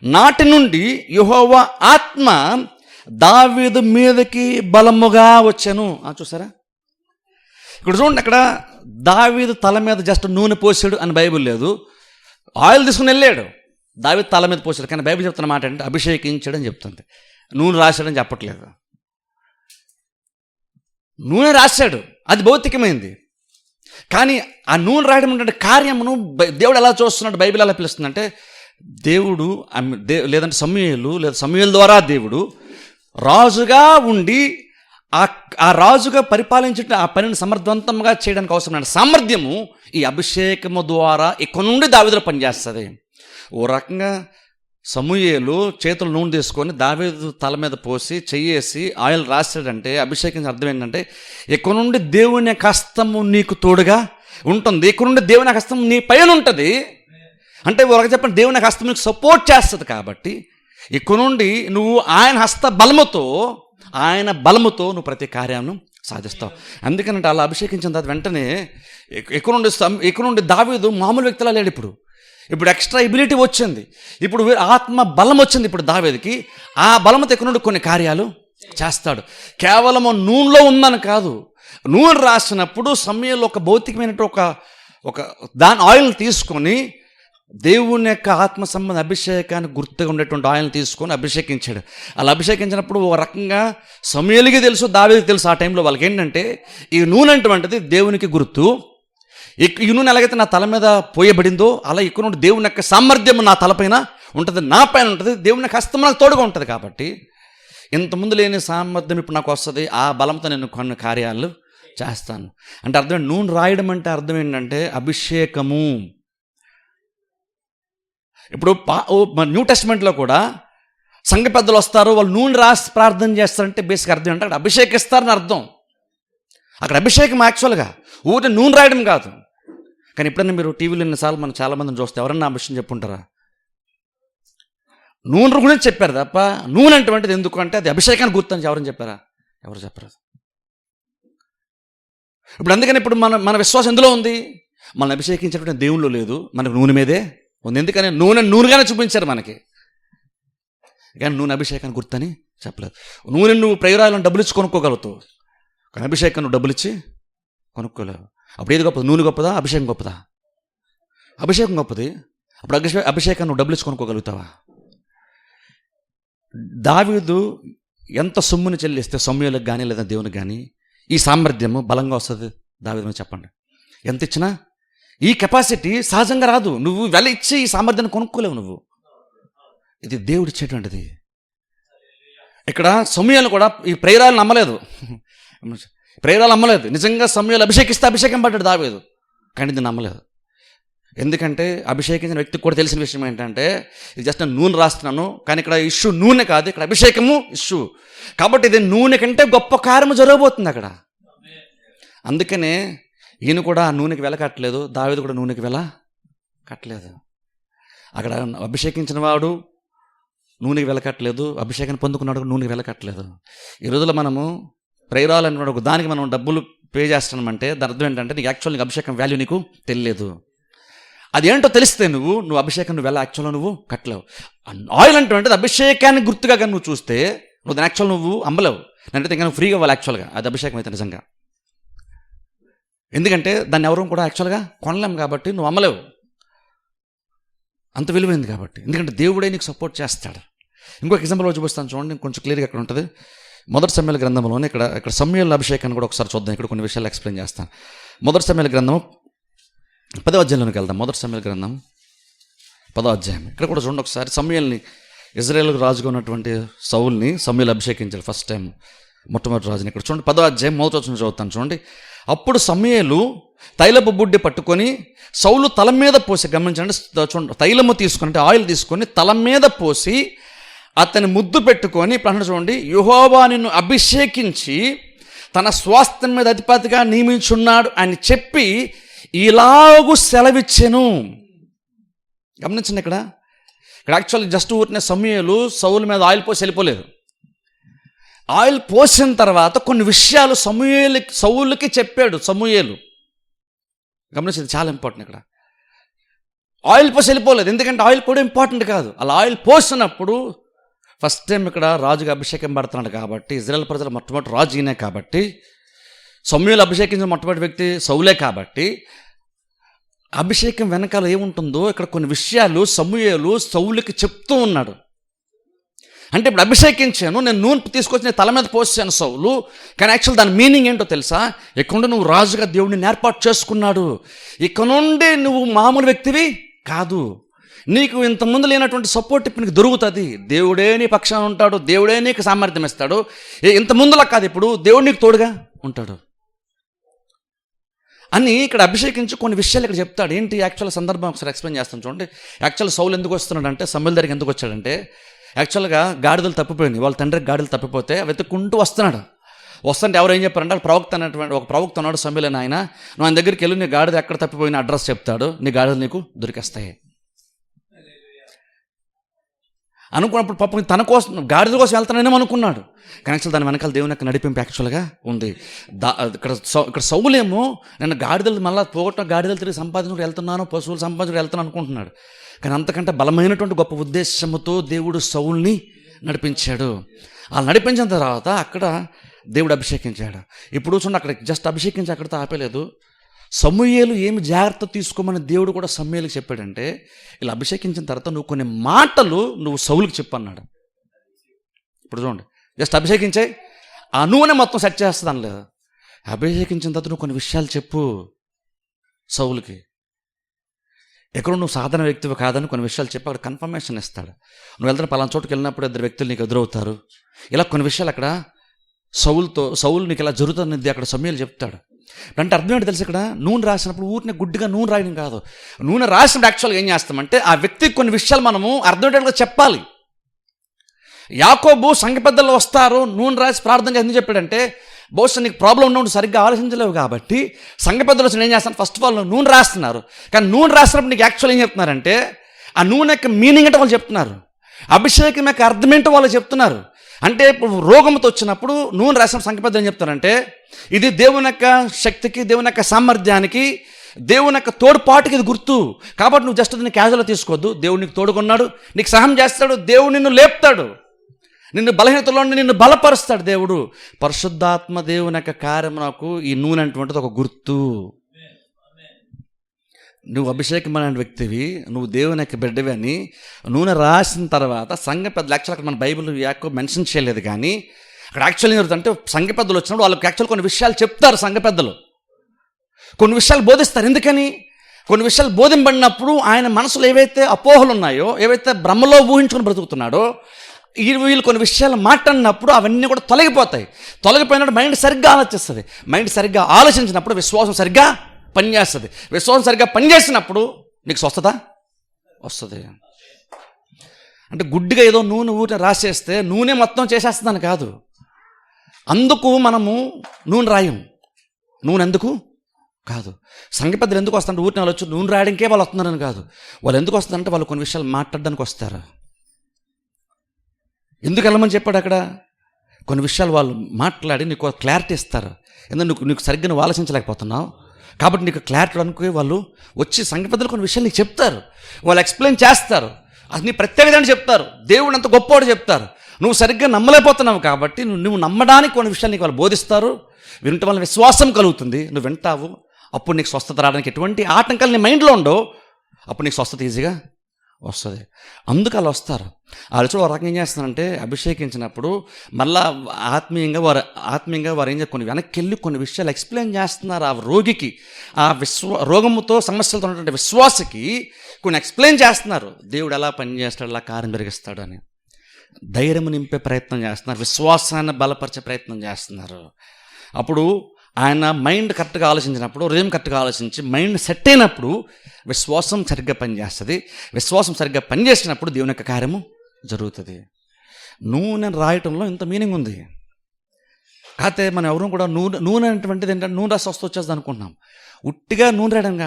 నాటి నుండి యెహోవా ఆత్మ దావీదు మీదకి బలముగా వచ్చాను. చూసారా? ఇక్కడ చూడండి, అక్కడ దావీదు తల మీద జస్ట్ నూనె పోసాడు అని బైబిల్ లేదు. ఆయిల్ తీసుకుని వెళ్ళాడు, దావీదు తల మీద పోసాడు. కానీ బైబిల్ చెప్తున్న మాట ఏంటంటే అభిషేకించాడు అని చెప్తుంది, నూనె రాశాడని చెప్పట్లేదు. నూనె రాశాడు, అది భౌతికమైంది. కానీ ఆ నూనె రాయడం అంటే కార్యమును దేవుడు ఎలా చూస్తున్నాడు, బైబిల్ ఎలా పిలుస్తుందంటే, దేవుడు లేదంటే సమూయేలు లేదా సమూయేలు ద్వారా దేవుడు రాజుగా ఉండి ఆ రాజుగా పరిపాలించే ఆ పనిని సమర్థవంతంగా చేయడానికి అవసరమైన సామర్థ్యము ఈ అభిషేకము ద్వారా ఇక నుండి దావీదులో పనిచేస్తుంది. ఓ రకంగా సమూయేలు చేతులు నూనె తీసుకొని దావీదు తల మీద పోసి చెయ్యేసి ఆయిల్ రాశాడంటే అభిషేకించిన అర్థం ఏంటంటే, ఇక నుండి దేవుని హస్తము నీకు తోడుగా ఉంటుంది, ఇక నుండి దేవుని హస్తం నీ పైన ఉంటుంది. అంటే ఒక చెప్పండి, దేవుని హస్తం నీకు సపోర్ట్ చేస్తుంది. కాబట్టి ఇక నుండి నువ్వు ఆయన బలముతో నువ్వు ప్రతి కార్యాన్ని సాధిస్తావు. అందుకనంటే అలా అభిషేకించిన తర్వాత వెంటనే ఇక నుండి దావీదు మామూలు వ్యక్తిలా లేడు. ఇప్పుడు ఎక్స్ట్రా ఎబిలిటీ వచ్చింది, ఇప్పుడు ఆత్మ బలం వచ్చింది. ఇప్పుడు దావీదుకి ఆ బలంతో ఇక నుండి కొన్ని కార్యాలు చేస్తాడు. కేవలము నూనెలో ఉందని కాదు, నూనె రాసినప్పుడు సమయంలో ఒక భౌతికమైన ఒక దాని ఆయిల్ని తీసుకొని దేవుని యొక్క ఆత్మ సంబంధ అభిషేకానికి గుర్తుగా ఉండేటువంటి ఆయిల్ని తీసుకొని అభిషేకించాడు. అలా అభిషేకించినప్పుడు ఒక రకంగా సమూయేలుకి తెలుసు, దావీదుకి తెలుసు. ఆ టైంలో వాళ్ళకి ఏంటంటే, ఈ నూనె అటువంటిది దేవునికి గుర్తు. ఈ నూనె ఎలాగైతే నా తల మీద పోయబడిందో అలా ఇక్కడ నుండి దేవుని యొక్క సామర్థ్యం నా తలపైన ఉంటుంది, నా పైన ఉంటుంది, దేవుని యొక్క హస్తం నాకు తోడుగా ఉంటుంది. కాబట్టి ఇంతకుముందు లేని సామర్థ్యం ఇప్పుడు నాకు వస్తుంది, ఆ బలంతో నేను కొన్ని కార్యాలు చేస్తాను. అంటే అర్థం, నూనె రాయడం అంటే అర్థం ఏంటంటే అభిషేకము. ఇప్పుడు న్యూ టెస్ట్మెంట్లో కూడా సంఘ పెద్దలు వస్తారు, వాళ్ళు నూనె రాసి ప్రార్థన చేస్తారంటే బేసిక్ అర్థం ఏంటంటే అక్కడ అభిషేకిస్తారని అర్థం. అక్కడ అభిషేకం యాక్చువల్గా ఊరిని నూనె రాయడం కాదు. కానీ ఎప్పుడైనా మీరు టీవీలో ఎన్నిసార్లు మనం చాలామందిని చూస్తే ఎవరన్నా ఆ విషయం చెప్పుంటారా? నూనె గురించి చెప్పారు తప్ప నూనె అటువంటిది ఎందుకు అంటే అది అభిషేకానికి గుర్తు అని ఎవరని చెప్పారా? ఎవరు చెప్పరు. ఇప్పుడు అందుకని ఇప్పుడు మన విశ్వాసం ఎందులో ఉంది? మనం అభిషేకించేటువంటి దేవుళ్ళు లేదు, మనకు నూనె మీదే ఉంది. ఎందుకని నూనెగానే చూపించారు మనకి, కానీ నూనె అభిషేకానికి గుర్తని చెప్పలేదు. నూనె నువ్వు ప్రయోగాలను డబ్బులు ఇచ్చి కొనుక్కోగలుగుతావు, కానీ అభిషేకం నువ్వు డబ్బులు ఇచ్చి కొనుక్కోలేవు. అప్పుడు ఏది గొప్పది? నూనె గొప్పదా, అభిషేకం గొప్పదా? అభిషేకం గొప్పది. అప్పుడు అభిషేకం నువ్వు డబ్బులు ఇచ్చి కొనుక్కోగలుగుతావా? దావీదు ఎంత సొమ్ముని చెల్లిస్తే సమూయేలుకి కానీ లేదా దేవునికి కానీ ఈ సామర్థ్యము బలంగా వస్తుంది? దావీదు చెప్పండి. ఎంత ఇచ్చినా ఈ కెపాసిటీ సహజంగా రాదు. నువ్వు వెల ఇచ్చి ఈ సామర్థ్యాన్ని కొనుక్కోలేవు నువ్వు. ఇది దేవుడు ఇచ్చేటువంటిది. ఇక్కడ సమూయేలు కూడా ఈ ప్రేరాలను నమ్మలేదు, నిజంగా సమూయేలు అభిషేకిస్తే అభిషేకం పడ్డాడు దావీదు, కానీ ఇది నమ్మలేదు. ఎందుకంటే అభిషేకించిన వ్యక్తికి కూడా తెలిసిన విషయం ఏంటంటే, ఇది జస్ట్ నేను నూనె రాస్తున్నాను, కానీ ఇక్కడ ఇష్యూ నూనె కాదు, ఇక్కడ అభిషేకము ఇష్యూ. కాబట్టి ఇది నూనె కంటే గొప్ప కార్యము జరగబోతుంది అక్కడ. అందుకనే ఈయన కూడా నూనెకి వెల కట్టలేదు, దావీదు కూడా నూనెకి వెల కట్టలేదు. అక్కడ అభిషేకించిన వాడు నూనెకి వెల కట్టలేదు, అభిషేకాన్ని పొందుకున్నాడు నూనెకి వెల కట్టలేదు. ఈ రోజుల్లో మనము ప్రేరాలు అనే ఒక దానికి మనం డబ్బులు పే చేస్తున్నామంటే దాని అర్థం ఏంటంటే నీకు యాక్చువల్గా అభిషేకం వాల్యూ నీకు తెలియలేదు. అదేంటో తెలిస్తే నువ్వు అభిషేకం నువ్వు వెళ్ళ యాక్చువల్గా నువ్వు కట్టలేవు. ఆయిల్ అంటే అభిషేకాన్ని గుర్తుగా కానీ నువ్వు చూస్తే నువ్వు దాని యాక్చువల్ నువ్వు అమ్మలేవు. అంటే ఇంకా నువ్వు ఫ్రీగా ఇవ్వాలి యాక్చువల్గా, అది అభిషేకం అయితే నిజంగా. ఎందుకంటే దాన్ని ఎవరూ కూడా యాక్చువల్గా కొనలేం కాబట్టి నువ్వు అమ్మలేవు, అంత విలువైంది కాబట్టి. ఎందుకంటే దేవుడే నీకు సపోర్ట్ చేస్తాడు. ఇంకొక ఎగ్జాంపుల్ చూపిస్తాను చూడండి, కొంచెం క్లియర్గా ఎక్కడ ఉంటుంది. మొదటి సమూయేలు గ్రంథంలోనే ఇక్కడ సమూయేలు అభిషేకాన్ని కూడా ఒకసారి చూద్దాం. ఇక్కడ కొన్ని విషయాలు ఎక్స్ప్లెయిన్ చేస్తాను. మొదటి సమూయేలు గ్రంథం 10వ అధ్యాయంలోకి వెళ్దాం. మొదటి సమూయేలు గ్రంథం 10వ అధ్యాయం. ఇక్కడ కూడా చూడండి ఒకసారి. సమూయేలుని, ఇజ్రాయేలుకు రాజుగా ఉన్నటువంటి సౌల్ని సమూయేలు అభిషేకించాడు ఫస్ట్ టైం, మొట్టమొదటి రాజుని. ఇక్కడ చూడండి 10వ అధ్యాయం మొదటి వచనం చదువుతాను చూడండి. అప్పుడు సమూయేలు తైలపు బుడ్డి పట్టుకొని సౌలు తల మీద పోసి, గమనించండి చూడండి, తైలము తీసుకొని అంటే ఆయిల్ తీసుకొని తల మీద పోసి అతని ముద్దు పెట్టుకొని ఇప్పుడు చూడండి, యెహోవా నిన్ను అభిషేకించి తన స్వాస్థ్యం మీద అధిపతిగా నియమించున్నాడు అని చెప్పి ఇలాగూ సెలవిచ్చెను. గమనించండి, ఇక్కడ యాక్చువల్గా జస్ట్ ఊరినే సమూయేలు సౌలు మీద ఆయిల్ పోసి వెళ్ళిపోలేదు. ఆయిల్ పోసిన తర్వాత కొన్ని విషయాలు సౌలుకి చెప్పాడు సమూయేలు. గమనించింది, చాలా ఇంపార్టెంట్. ఇక్కడ ఆయిల్ పోసి వెళ్ళిపోలేదు, ఎందుకంటే ఆయిల్ కూడా ఇంపార్టెంట్ కాదు. అలా ఆయిల్ పోసినప్పుడు ఫస్ట్ టైం ఇక్కడ రాజుగా అభిషేకం పడుతున్నాడు కాబట్టి, ఇజ్రాయెల్ ప్రజల మొట్టమొదటి రాజు ఈయనే కాబట్టి, సమూయేలు అభిషేకించిన మొట్టమొదటి వ్యక్తి సౌలే కాబట్టి, అభిషేకం వెనకాల ఏముంటుందో ఇక్కడ కొన్ని విషయాలు సమూయేలు సౌలుకి చెప్తూ ఉన్నాడు. అంటే ఇప్పుడు అభిషేకించాను, నేను నూనె తీసుకొచ్చి నేను తల మీద పోసాను సౌలు, కానీ యాక్చువల్ దాని మీనింగ్ ఏంటో తెలుసా? ఇక నుండి నువ్వు రాజుగా దేవుడిని ఏర్పాటు చేసుకున్నాడు. ఇక నుండి నువ్వు మామూలు వ్యక్తివి కాదు. నీకు ఇంతకుముందు లేనటువంటి సపోర్ట్ ఇప్పుడు నీకు దొరుకుతుంది. దేవుడే నీ పక్షాన ఉంటాడు, దేవుడే నీకు సామర్థ్యం ఇస్తాడు. ఇంత ముందులా కాదు, ఇప్పుడు దేవుడు నీకు తోడుగా ఉంటాడు అని ఇక్కడ అభిషేకించి కొన్ని విషయాలు ఇక్కడ చెప్తాడు. ఏంటి యాక్చువల్ సందర్భం ఒకసారి ఎక్స్ప్లెయిన్ చేస్తాను చూడండి. యాక్చువల్ సౌలు ఎందుకు వస్తున్నాడంటే, సమూయేలు దగ్గరికి ఎందుకు వచ్చాడంటే, యాక్చువల్గా గాడిదలు తప్పిపోయింది, వాళ్ళ తండ్రికి గాడిదలు తప్పిపోతే వెతుక్కుంటూ వస్తున్నాడు. వస్తుంటే ఎవరు ఏం చెప్పారంటే, ప్రవక్త అనేటువంటి ఒక ప్రవక్త ఉన్నాడు సమూయేలు అని, ఆయన నువ్వు ఆయన దగ్గరికి వెళ్ళి నీ గాడిద ఎక్కడ తప్పిపోయిన అడ్రస్ చెప్తాడు, నీ గాడిదలు నీకు దొరికేస్తాయి అనుకున్నప్పుడు పాపం తన కోసం గాడిద కోసం వెళ్తానేమో అనుకున్నాడు. కానీ యాక్చువల్ దాని వెనకాల దేవుని యొక్క నడిపింపు యాక్చువల్గా ఉంది. ఇక్కడ సౌలేమో నేను గాడిదలు మళ్ళీ పోగొట్టిన గాడిదలు తిరిగి సంపాదించుకు వెళ్తున్నాను, పశువులు సంపాదించుకు వెళ్తున్నాను అనుకుంటున్నాడు. కానీ అంతకంటే బలమైనటువంటి గొప్ప ఉద్దేశంతో దేవుడు సౌల్ని నడిపించాడు. అలా నడిపించిన తర్వాత అక్కడ దేవుడు అభిషేకించాడు. ఇప్పుడు చూడండి, అక్కడ జస్ట్ అభిషేకించి అక్కడితో ఆపేలేదు. సమూయేలు ఏమి జాగ్రత్త తీసుకోమని దేవుడు కూడా సమూయేలుకి చెప్పాడంటే, ఇలా అభిషేకించిన తర్వాత నువ్వు కొన్ని మాటలు నువ్వు సౌలుకి చెప్పన్నాడు. ఇప్పుడు చూడండి, జస్ట్ అభిషేకించాయి, ఆ నూనె మొత్తం సెట్ చేస్తుంది అనలేదు. అభిషేకించిన తర్వాత నువ్వు కొన్ని విషయాలు చెప్పు సౌలుకి. ఎక్కడో నువ్వు సాధారణ వ్యక్తివి కాదని కొన్ని విషయాలు చెప్పి అక్కడ కన్ఫర్మేషన్ ఇస్తాడు. నువ్వు వెళ్తున్న పలానా చోటుకి వెళ్ళినప్పుడు ఇద్దరు వ్యక్తులు నీకు ఎదురవుతారు, ఇలా కొన్ని విషయాలు అక్కడ సౌలు నీకు ఇలా జరుగుతుంది అక్కడ సమూయేలు చెప్తాడు. అంటే అర్థం ఏంటి తెలుసు, ఇక్కడ నూనె రాసినప్పుడు ఊరిని గుడ్డిగా నూనె రాయడం కాదు. నూనె రాసినప్పుడు యాక్చువల్గా ఏం చేస్తామంటే ఆ వ్యక్తికి కొన్ని విషయాలు మనము అర్థమయ్యేటట్టుగా చెప్పాలి. యాకోబు సంఘ పెద్దలు వస్తారు, నూనె రాసి ప్రార్థన చేసి ఎందుకు చెప్పాడంటే, బహుశా నీకు ప్రాబ్లం ఉన్నప్పుడు సరిగ్గా ఆలోచించలేవు కాబట్టి సంఘ పెద్దలు వచ్చి ఏం చేస్తాను, ఫస్ట్ ఆఫ్ ఆల్ నూనె రాస్తున్నారు. కానీ నూనె రాసినప్పుడు నీకు యాక్చువల్ ఏం చెప్తున్నారంటే, ఆ నూనె యొక్క మీనింగ్ అంటే వాళ్ళు చెప్తున్నారు, అభిషేకం యొక్క అర్థం ఏంటో వాళ్ళు చెప్తున్నారు. అంటే ఇప్పుడు రోగంతో వచ్చినప్పుడు నూనె రాసిన సంఘ పెద్దలు ఏం చెప్తారంటే, ఇది దేవుని యొక్క శక్తికి, దేవుని యొక్క సామర్థ్యానికి, దేవుని యొక్క తోడ్పాటుకి ఇది గుర్తు. కాబట్టి నువ్వు జస్ట్ దీన్ని క్యాజువల్గా తీసుకోవద్దు. దేవుడు నీకు తోడుకున్నాడు, నీకు సహాయం చేస్తాడు, దేవుడు నిన్ను లేపుతాడు, నిన్ను బలహీనతలో నిన్ను బలపరుస్తాడు. దేవుడు పరిశుద్ధాత్మ దేవుని యొక్క కార్యం నాకు ఈ నూనె అటువంటిది ఒక గుర్తు. నువ్వు అభిషేకమైన వ్యక్తివి, నువ్వు దేవుని యొక్క బిడ్డవి అని నూనె రాసిన తర్వాత సంఘ పెద్దలు యాక్చువల్ అక్కడ మన బైబిల్ యాకో మెన్షన్ చేయలేదు, కానీ అక్కడ యాక్చువల్ ఏం జరుగుతుందంటే సంఘ పెద్దలు వచ్చినప్పుడు వాళ్ళకి యాక్చువల్ కొన్ని విషయాలు చెప్తారు. సంఘ పెద్దలు కొన్ని విషయాలు బోధిస్తారు. ఎందుకని? కొన్ని విషయాలు బోధింపడినప్పుడు ఆయన మనసులో ఏవైతే అపోహలు ఉన్నాయో, ఏవైతే బ్రహ్మలో ఊహించుకొని బ్రతుకుతున్నాడో, వీళ్ళు కొన్ని విషయాలు మాట్లాడినప్పుడు అవన్నీ కూడా తొలగిపోతాయి. తొలగిపోయినప్పుడు మైండ్ సరిగ్గా ఆలోచిస్తుంది. మైండ్ సరిగ్గా ఆలోచించినప్పుడు విశ్వాసం సరిగ్గా పనిచేస్తుంది. విశ్వాసం సరిగ్గా పనిచేసినప్పుడు నీకు స్వస్థత వస్తుంది. అంటే గుడ్డిగా ఏదో నూనె ఊరిని రాసేస్తే నూనె మొత్తం చేసేస్తుందని కాదు. అందుకు మనము నూనె రాయం. నూనె ఎందుకు కాదు. సంఘ పెద్దలు ఎందుకు వస్తుంటే ఊరిని వాళ్ళు వచ్చి నూనె రాయడానికే వాళ్ళు వస్తున్నారని కాదు. వాళ్ళు ఎందుకు వస్తుందంటే వాళ్ళు కొన్ని విషయాలు మాట్లాడడానికి వస్తారు. ఎందుకు వెళ్ళమని చెప్పాడు అక్కడ? కొన్ని విషయాలు వాళ్ళు మాట్లాడి నీకు క్లారిటీ ఇస్తారు. ఎందుకంటే నీకు సరిగ్గా నువ్వు ఆలోచించలేకపోతున్నావు కాబట్టి నీకు క్లారిటీ అనుకుని వాళ్ళు వచ్చి సంఘ పెద్దలు కొన్ని విషయాలు నీకు చెప్తారు, వాళ్ళు ఎక్స్ప్లెయిన్ చేస్తారు, అది నీ ప్రత్యేకతని చెప్తారు, దేవుడు అంత గొప్పవాడు చెప్తారు. నువ్వు సరిగ్గా నమ్మలేకపోతున్నావు కాబట్టి నువ్వు నమ్మడానికి కొన్ని విషయాలు నీకు వాళ్ళు బోధిస్తారు. వినటం వల్ల విశ్వాసం కలుగుతుంది, నువ్వు వింటావు. అప్పుడు నీకు స్వస్థత రావడానికి ఎటువంటి ఆటంకాలు నీ మైండ్లో ఉండవు. అప్పుడు నీకు స్వస్థత ఈజీగా వస్తుంది. అందుకు వాళ్ళు వస్తారు. వాళ్ళు చూడ రకంగా ఏం చేస్తారంటే అభిషేకించినప్పుడు మళ్ళా ఆత్మీయంగా వారు ఏం కొన్ని వెనక్కి వెళ్ళి కొన్ని విషయాలు ఎక్స్ప్లెయిన్ చేస్తున్నారు. ఆ రోగికి, ఆ రోగముతో సమస్యలతో ఉన్నటువంటి విశ్వాసకి కొన్ని ఎక్స్ప్లెయిన్ చేస్తున్నారు. దేవుడు ఎలా పనిచేస్తాడు, ఎలా కార్యం జరిగిస్తాడు అని ధైర్యం నింపే ప్రయత్నం చేస్తున్నారు, విశ్వాసాన్ని బలపరిచే ప్రయత్నం చేస్తున్నారు. అప్పుడు ఆయన మైండ్ కరెక్ట్గా ఆలోచించినప్పుడు, హృదయం కరెక్ట్గా ఆలోచించి మైండ్ సెట్ అయినప్పుడు విశ్వాసం సరిగ్గా పనిచేస్తుంది. విశ్వాసం సరిగ్గా పనిచేసినప్పుడు దేవుని యొక్క కార్యము జరుగుతుంది. నూనె రాయటంలో ఇంత మీనింగ్ ఉంది. కాకపోతే మనం ఎవరు కూడా నూనె అటువంటిది ఏంటంటే నూనె రాసి వచ్చేస్తుంది అనుకుంటున్నాం. ఉట్టిగా నూనె రాయడం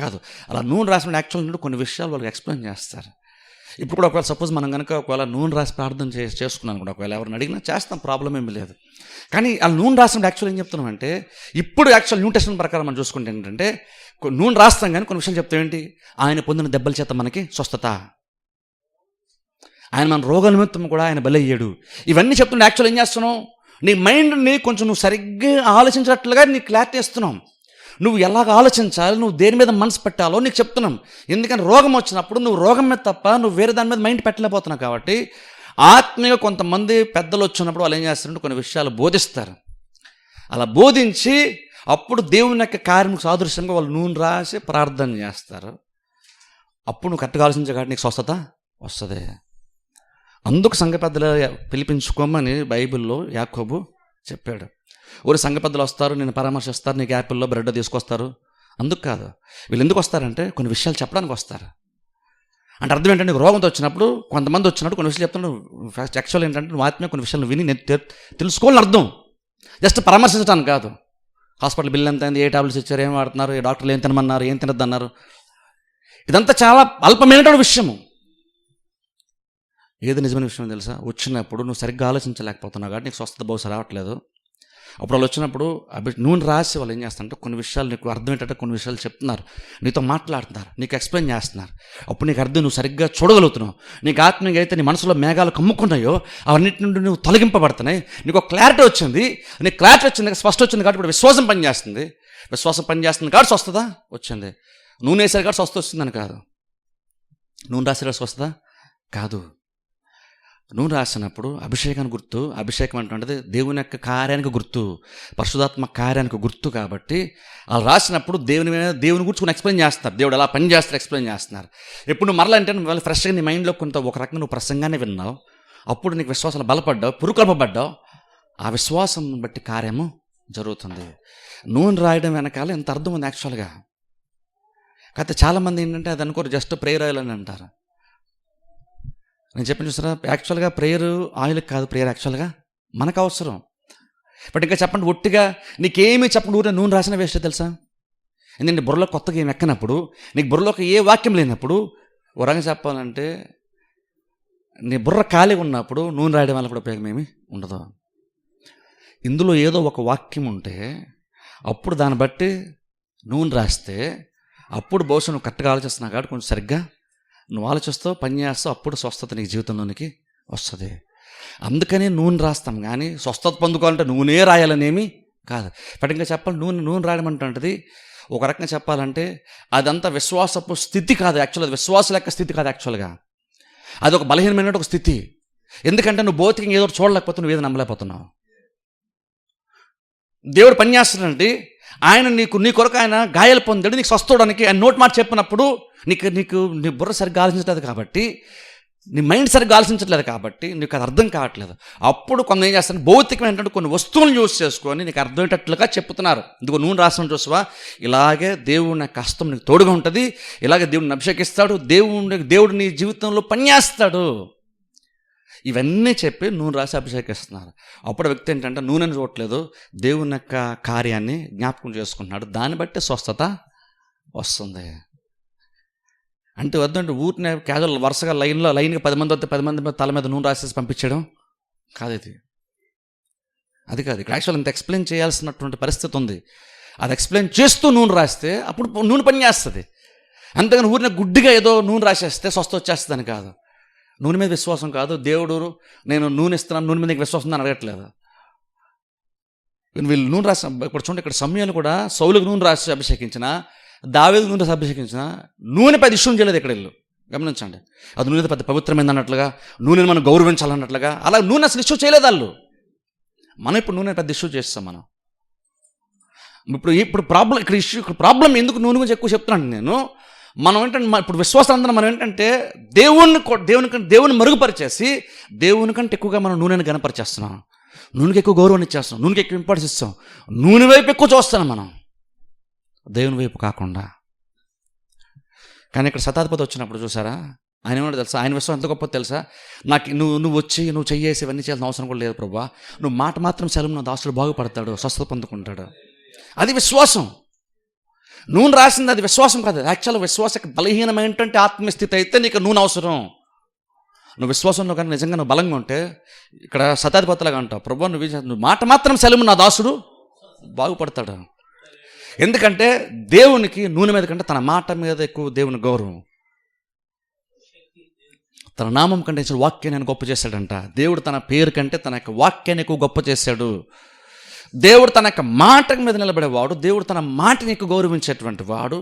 కాదు. అలా నూనె రాసిన యాక్చువల్ కొన్ని విషయాలు వాళ్ళకి ఎక్స్ప్లెయిన్ చేస్తారు. ఇప్పుడు కూడా ఒకవేళ సపోజ్ మనం కనుక ఒకవేళ నూనె రాసి ప్రార్థన చేసుకున్నాను కూడా, ఒకవేళ ఎవరిని అడిగినా చేస్తాం, ప్రాబ్లం ఏమీ లేదు. కానీ ఆ నూనె రాసినప్పుడు యాక్చువల్ ఏం చెప్తున్నామంటే, ఇప్పుడు యాక్చువల్ న్యూ టెస్ట్మెంట్ ప్రకారం మనం చూసుకుంటే ఏంటంటే నూనె రాస్తాం కానీ కొన్ని విషయాలు చెప్తాం. ఏంటి? ఆయన పొందిన దెబ్బల చేత మనకి స్వస్థత, ఆయన మన రోగ నిమిత్తం కూడా ఆయన బలయ్యాడు. ఇవన్నీ చెప్తుంటే యాక్చువల్ ఏం చేస్తున్నాం, నీ మైండ్ని కొంచెం నువ్వు సరిగ్గా ఆలోచించినట్లుగా నీకు క్లారిటీ ఇస్తున్నాం. నువ్వు ఎలాగ ఆలోచించాలి, నువ్వు దేని మీద మనసు పెట్టాలో నీకు చెప్తున్నాం. ఎందుకంటే రోగం వచ్చినప్పుడు నువ్వు రోగం మీద తప్ప నువ్వు వేరే దాని మీద మైండ్ పెట్టలేకపోతున్నావు. కాబట్టి ఆత్మీయంగా కొంతమంది పెద్దలు వచ్చినప్పుడు వాళ్ళు ఏం చేస్తారంటే కొన్ని విషయాలు బోధిస్తారు. అలా బోధించి అప్పుడు దేవుని యొక్క కార్యం సాదృశ్యంగా వాళ్ళు నూనె రాసి ప్రార్థన చేస్తారు. అప్పుడు నువ్వు కరెక్ట్గా ఆలోచించే కాబట్టి నీకు స్వస్థత వస్తుంది. అందుకు సంఘ పెద్దలు పిలిపించుకోమని బైబిల్లో యాకోబు చెప్పాడు. ఊరి సంఘ పెద్దలు వస్తారు, నేను పరామర్శిస్తారు, నీకు యాపిల్లో బ్రెడ్ తీసుకొస్తారు. అందుకు కాదు, వీళ్ళు ఎందుకు వస్తారంటే కొన్ని విషయాలు చెప్పడానికి వస్తారు. అంటే అర్థం ఏంటంటే నీకు రోగంతో వచ్చినప్పుడు కొంతమంది వచ్చినప్పుడు కొన్ని విషయాలు చెప్తున్నాడు. యాక్చువల్ ఏంటంటే నువ్వు ఆత్మీయ కొన్ని విషయాలు విని నేను తెలుసుకోవాలని అర్థం, జస్ట్ పరామర్శించడానికి కాదు. హాస్పిటల్ బిల్ ఎంత అయింది, ఏ టాబ్లెట్స్ ఇచ్చారు, ఏం వాడుతున్నారు, ఏ డాక్టర్లు ఏం తినమన్నారు, ఏం తినద్దు అన్నారు, ఇదంతా చాలా అల్పమైనటువంటి విషయము. ఏది నిజమైన విషయం తెలుసా? వచ్చినప్పుడు నువ్వు సరిగ్గా ఆలోచించలేకపోతున్నావు కాబట్టి నీకు స్వస్థత బహుశా రావట్లేదు. అప్పుడు వాళ్ళు వచ్చినప్పుడు నూనె రాసి వాళ్ళు ఏం చేస్తారంటే కొన్ని విషయాలు నీకు అర్థమయ్యేటట్టు కొన్ని విషయాలు చెప్తున్నారు, నీతో మాట్లాడుతున్నారు, నీకు ఎక్స్ప్లెయిన్ చేస్తున్నారు. అప్పుడు నీకు అర్థం, నువ్వు సరిగ్గా చూడగలుగుతున్నావు. నీకు ఆత్మీయంగా అయితే నీ మనసులో మేఘాలు కమ్ముకున్నాయో అవన్నిటి నుండి నువ్వు తొలగింపబడుతున్నాయి. నీకు ఒక క్లారిటీ వచ్చింది, నీకు క్లారిటీ వచ్చింది, స్పష్టం వచ్చింది కాబట్టి ఇప్పుడు విశ్వాసం పనిచేస్తుంది. విశ్వాసం పనిచేస్తుంది కాబట్టి స్వస్థత వచ్చింది. నూనె వేసారు కాబట్టి స్వస్థత వచ్చిందని కాదు, నూనె రాసారు స్వస్థత కాదు. నూనె రాసినప్పుడు అభిషేకానికి గుర్తు. అభిషేకం అంటే దేవుని యొక్క కార్యానికి గుర్తు, పరిశుధాత్మ కార్యానికి గుర్తు. కాబట్టి వాళ్ళు రాసినప్పుడు దేవుని గురించి కొన్ని ఎక్స్ప్లెయిన్ చేస్తారు, దేవుడు ఎలా పని చేస్తారు ఎక్స్ప్లెయిన్ చేస్తున్నారు. ఎప్పుడు నువ్వు మరలా అంటే వాళ్ళు ఫ్రెష్గా నీ మైండ్లో కొంత ఒక రకంగా నువ్వు ప్రసంగానే విన్నావు, అప్పుడు నీకు విశ్వాసాలు బలపడ్డావు, పురుకల్పబడ్డావు. ఆ విశ్వాసం బట్టి కార్యము జరుగుతుంది. నూనె రాయడం వెనకాల ఎంత అర్థం ఉంది యాక్చువల్గా. కాకపోతే చాలామంది ఏంటంటే అది అనుకోరు, జస్ట్ ప్రేయర్ ఆయిల్ అని అంటారు. నేను చెప్పిన చూసారా, యాక్చువల్గా ప్రేయర్ ఆయిల్ కాదు, ప్రేయర్ యాక్చువల్గా మనకు అవసరం. బట్ ఇంకా చెప్పండి, ఒట్టిగా నీకేమీ చెప్పండి ఊరిలో నూనె రాసిన వేస్ట్ తెలుసా? ఎందుకంటే బుర్రలో కొత్తగా ఏమి ఎక్కనప్పుడు, నీకు బుర్రలోకి ఏ వాక్యం లేనప్పుడు, వరంగా చెప్పాలంటే నీ బుర్ర ఖాళీగా ఉన్నప్పుడు నూనె రాయడం వల్ల కూడా ఉపయోగం ఏమీ ఉండదు. ఇందులో ఏదో ఒక వాక్యం ఉంటే అప్పుడు దాన్ని బట్టి నూనె రాస్తే అప్పుడు బహుశా నువ్వు కరెక్ట్గా ఆలోచిస్తున్నావు కాబట్టి కొంచెం సరిగ్గా నువ్వు ఆలోచిస్తావు, పని చేస్తావు, అప్పుడు స్వస్థత నీకు జీవితంలోనికి వస్తుంది. అందుకని నూనె రాస్తాం, కానీ స్వస్థత పొందుకోవాలంటే నూనె రాయాలనేమి కాదు. బట్ ఇంకా చెప్పాలి, నూనె రాయడం అంటే ఒక రకంగా చెప్పాలంటే అదంతా విశ్వాసపు స్థితి కాదు. యాక్చువల్గా అది విశ్వాస లెక్క స్థితి కాదు. యాక్చువల్గా అది ఒక బలహీనమైన ఒక స్థితి. ఎందుకంటే నువ్వు భౌతికంగా ఏదో చూడలేకపోతే నువ్వు ఏదో నమ్మలేకపోతున్నావు. దేవుడు పని చేస్తున్నాడంటే ఆయన నీ కొరకు ఆయన గాయాలు పొందాడు, నీకు స్వస్థడానికి ఆయన నోటి మాట చెప్పినప్పుడు నీ బుర్ర సరిగ్గా ఆలోచించలేదు కాబట్టి, నీ మైండ్ సరిగ్గా ఆలోచించట్లేదు కాబట్టి నీకు అది అర్థం కావట్లేదు. అప్పుడు కొంత ఏం చేస్తాను, భౌతికం ఏంటంటే కొన్ని వస్తువులను యూజ్ చేసుకొని నీకు అర్థమయ్యేటట్లుగా చెప్తున్నారు. ఇందుకు నూనె రాసిన చూసావా, ఇలాగే దేవుని కష్టం నీకు తోడుగా ఉంటుంది, ఇలాగే దేవుడిని అభిషేకిస్తాడు, దేవుడు నీ జీవితంలో పనిచేస్తాడు. ఇవన్నీ చెప్పి నూనె రాసి అభిషేకిస్తున్నారు. అప్పుడు వ్యక్తి ఏంటంటే నూనెని చూడట్లేదు, దేవుని యొక్క కార్యాన్ని జ్ఞాపకం చేసుకుంటున్నాడు. దాన్ని బట్టి స్వస్థత వస్తుంది. అంటే వద్దంటే ఊరినే క్యాజువల్ వరుసగా లైన్గా 10 మంది వస్తే 10 మంది తల మీద నూనె రాసేసి పంపించడం కాదు. అది కాదు. ఇక్కడ యాక్చువల్ ఇంత ఎక్స్ప్లెయిన్ చేయాల్సినటువంటి పరిస్థితి ఉంది. అది ఎక్స్ప్లెయిన్ చేస్తూ నూనె రాస్తే అప్పుడు నూనె పని చేస్తుంది. అంతేగాని ఊరినే గుడ్డిగా ఏదో నూనె రాసేస్తే స్వస్థ వచ్చేస్తుందని కాదు. నూనె మీద విశ్వాసం కాదు. దేవుడు నేను నూనె ఇస్తున్నాను, నూనె మీద నీకు విశ్వాసం ఉందని అడగట్లేదు. వీళ్ళు నూనె రాసి ఇప్పుడు చూడండి, ఇక్కడ సమయాలు కూడా సౌలుకు నూనె రాసి అభిషేకించిన, దావీదుకు నూనె రాసి అభిషేకించిన, నూనె పెద్ద ఇష్యూని చేయలేదు ఇక్కడ వీళ్ళు. గమనించండి, అది నూనె పెద్ద పవిత్రమైంది అన్నట్లుగా, నూనెని మనం గౌరవించాలన్నట్లుగా అలా నూనె అసలు ఇష్యూ చేయలేదు వాళ్ళు. మనం ఇప్పుడు నూనె పెద్ద ఇష్యూ చేస్తాం. మనం ఇప్పుడు ప్రాబ్లం ఎందుకు నూనె గురించి ఎక్కువ చెప్తున్నాను నేను. మనం ఏంటంటే ఇప్పుడు విశ్వాసం అందరం మనం ఏంటంటే దేవుని మరుగుపరిచేసి దేవుని కంటే ఎక్కువగా మనం నూనెని గణపరిచేస్తున్నాం, నూనెకి ఎక్కువ గౌరవాన్ని ఇచ్చేస్తున్నాం, నూనెకి ఎక్కువ ఇంపార్టెన్స్ ఇస్తాం, నూనె వైపు ఎక్కువ చూస్తున్నాం మనం, దేవుని వైపు కాకుండా. కానీ ఇక్కడ శతాధిపతి వచ్చినప్పుడు చూసారా, ఆయన ఏమన్నా తెలుసా, ఆయన విశ్వాసం ఎంత గొప్ప తెలుసా, నాకు నువ్వు వచ్చి నువ్వు చెయ్యేసి ఇవన్నీ చేయాల్సిన అవసరం కూడా లేదు ప్రభువా, నువ్వు మాట మాత్రం సెలవు, నా దాసుడు బాగుపడతాడు, స్వస్థత పొందుకుంటాడు. అది విశ్వాసం. నూనె రాసింది అది విశ్వాసం కాదు. యాక్చువల్ విశ్వాసకి బలహీనమైనటువంటి ఆత్మస్థితి అయితే నీకు నూనె అవసరం. నువ్వు విశ్వాసంలో కానీ నిజంగా నువ్వు బలంగా ఉంటే ఇక్కడ శతాధిపతులుగా అంటావు, ప్రభువా నువ్వు మాట మాత్రం సెలవు, నా దాసుడు బాగుపడతాడు. ఎందుకంటే దేవునికి నూనె మీద కంటే తన మాట మీద ఎక్కువ దేవుని గౌరవం. తన నామం కంటే వాక్యాన్ని ఆయన గొప్ప చేశాడంట. దేవుడు తన పేరు కంటే తన యొక్క వాక్యాన్ని ఎక్కువ గొప్ప చేశాడు. దేవుడు తన యొక్క మాట మీద నిలబడేవాడు, దేవుడు తన మాట నీకు గౌరవించేటువంటి వాడు,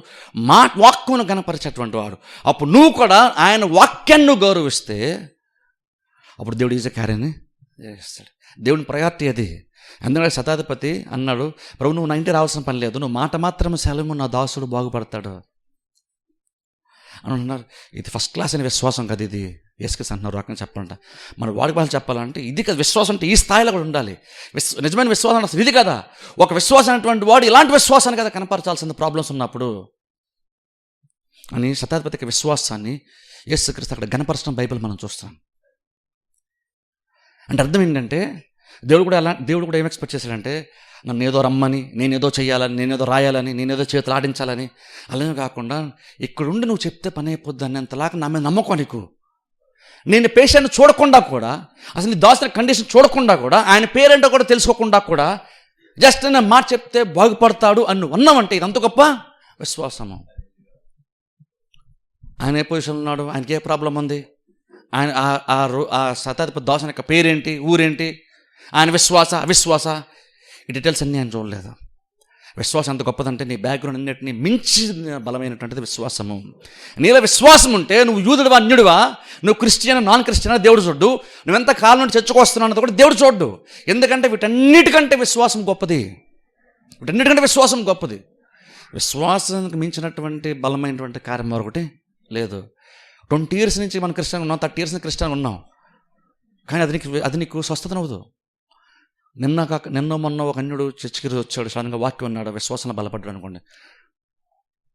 వాక్కును గణపరిచేటువంటి వాడు. అప్పుడు నువ్వు కూడా ఆయన వాక్యాన్ని గౌరవిస్తే అప్పుడు దేవుడు ఈజీ కార్యాన్ని చేస్తాడు. దేవుని ప్రయారిటీ అది. అందుకని శతాధిపతి అన్నాడు, ప్రభు నువ్వు నా ఇంటికి రావాల్సిన పని లేదు, నువ్వు మాట మాత్రం సెలవు, నా దాసుడు బాగుపడతాడు అని అన్నారు. ఇది ఫస్ట్ క్లాస్ అనే విశ్వాసం కదా ఇది. యేసుక్రీస్తు అంటున్నారు రకంగా చెప్పాలంట. మన వాడికి వాళ్ళు చెప్పాలంటే ఇది కదా విశ్వాసం అంటే, ఈ స్థాయిలో కూడా ఉండాలి. నిజమైన విశ్వాసం అసలు ఇది కదా. ఒక విశ్వాసం అనేటువంటి వాడు ఇలాంటి విశ్వాసాన్ని కదా కనపరచాల్సింది ప్రాబ్లమ్స్ ఉన్నప్పుడు అని శతాధిపతికి విశ్వాసాన్ని యేసుక్రీస్తు అక్కడ గణపరచడం బైబిల్ మనం చూస్తాం. అంటే అర్థం ఏంటంటే దేవుడు కూడా ఏం ఎక్స్పెక్ట్ చేశాడంటే, నన్ను ఏదో రమ్మని, నేనేదో చెయ్యాలని, నేనేదో రాయాలని, నేనేదో చేతులు ఆడించాలని అలానే కాకుండా ఇక్కడుండి నువ్వు చెప్తే పని అయిపోద్ది అన్నంతలాగా నా మీద నమ్మకం నీకు. నేను పేషెంట్ చూడకుండా కూడా, అసలు నీ దాసిన కండిషన్ చూడకుండా కూడా, ఆయన పేరేంటో కూడా తెలుసుకోకుండా కూడా జస్ట్ నేను మాట చెప్తే బాగుపడతాడు అని నువ్వు అన్నావంటే ఇదంత గొప్ప విశ్వాసము. ఆయన ఏ పొజిషన్లో ఉన్నాడు, ఆయనకి ఏ ప్రాబ్లం ఉంది, ఆయన ఆ శతాధిపతి దాసుని యొక్క పేరేంటి, ఊరేంటి, ఆయన అవిశ్వాస ఈ డీటెయిల్స్ అన్నీ ఆయన చూడలేదు. విశ్వాసం ఎంత గొప్పదంటే నీ బ్యాక్గ్రౌండ్ అన్నిటిని మించి బలమైనటువంటిది విశ్వాసము. నీలో విశ్వాసం ఉంటే నువ్వు యూదుడివా అన్యుడివా, నువ్వు క్రిస్టియన్ నాన్ క్రిస్టియన్ దేవుడు చూడ్డు, నువ్వెంత కాలం నుండి చర్చకొస్తున్నావు అన్నది కూడా దేవుడు చూడ్డు. ఎందుకంటే వీటన్నిటికంటే విశ్వాసం గొప్పది. విశ్వాసానికి మించినటువంటి బలమైనటువంటి కార్యం మరొకటి లేదు. 20 years నుంచి మనం క్రిస్టియన్ ఉన్నాం, 30 years క్రిస్టియన్ ఉన్నాం, కానీ అది నీకు స్వస్థతనవ్వదు. నిన్న మొన్న ఒక అన్యుడు చర్చికి వచ్చాడు, సడన్గా వాక్యం విన్నాడు, విశ్వాసంలో బలపడ్డాడు అనుకోండి.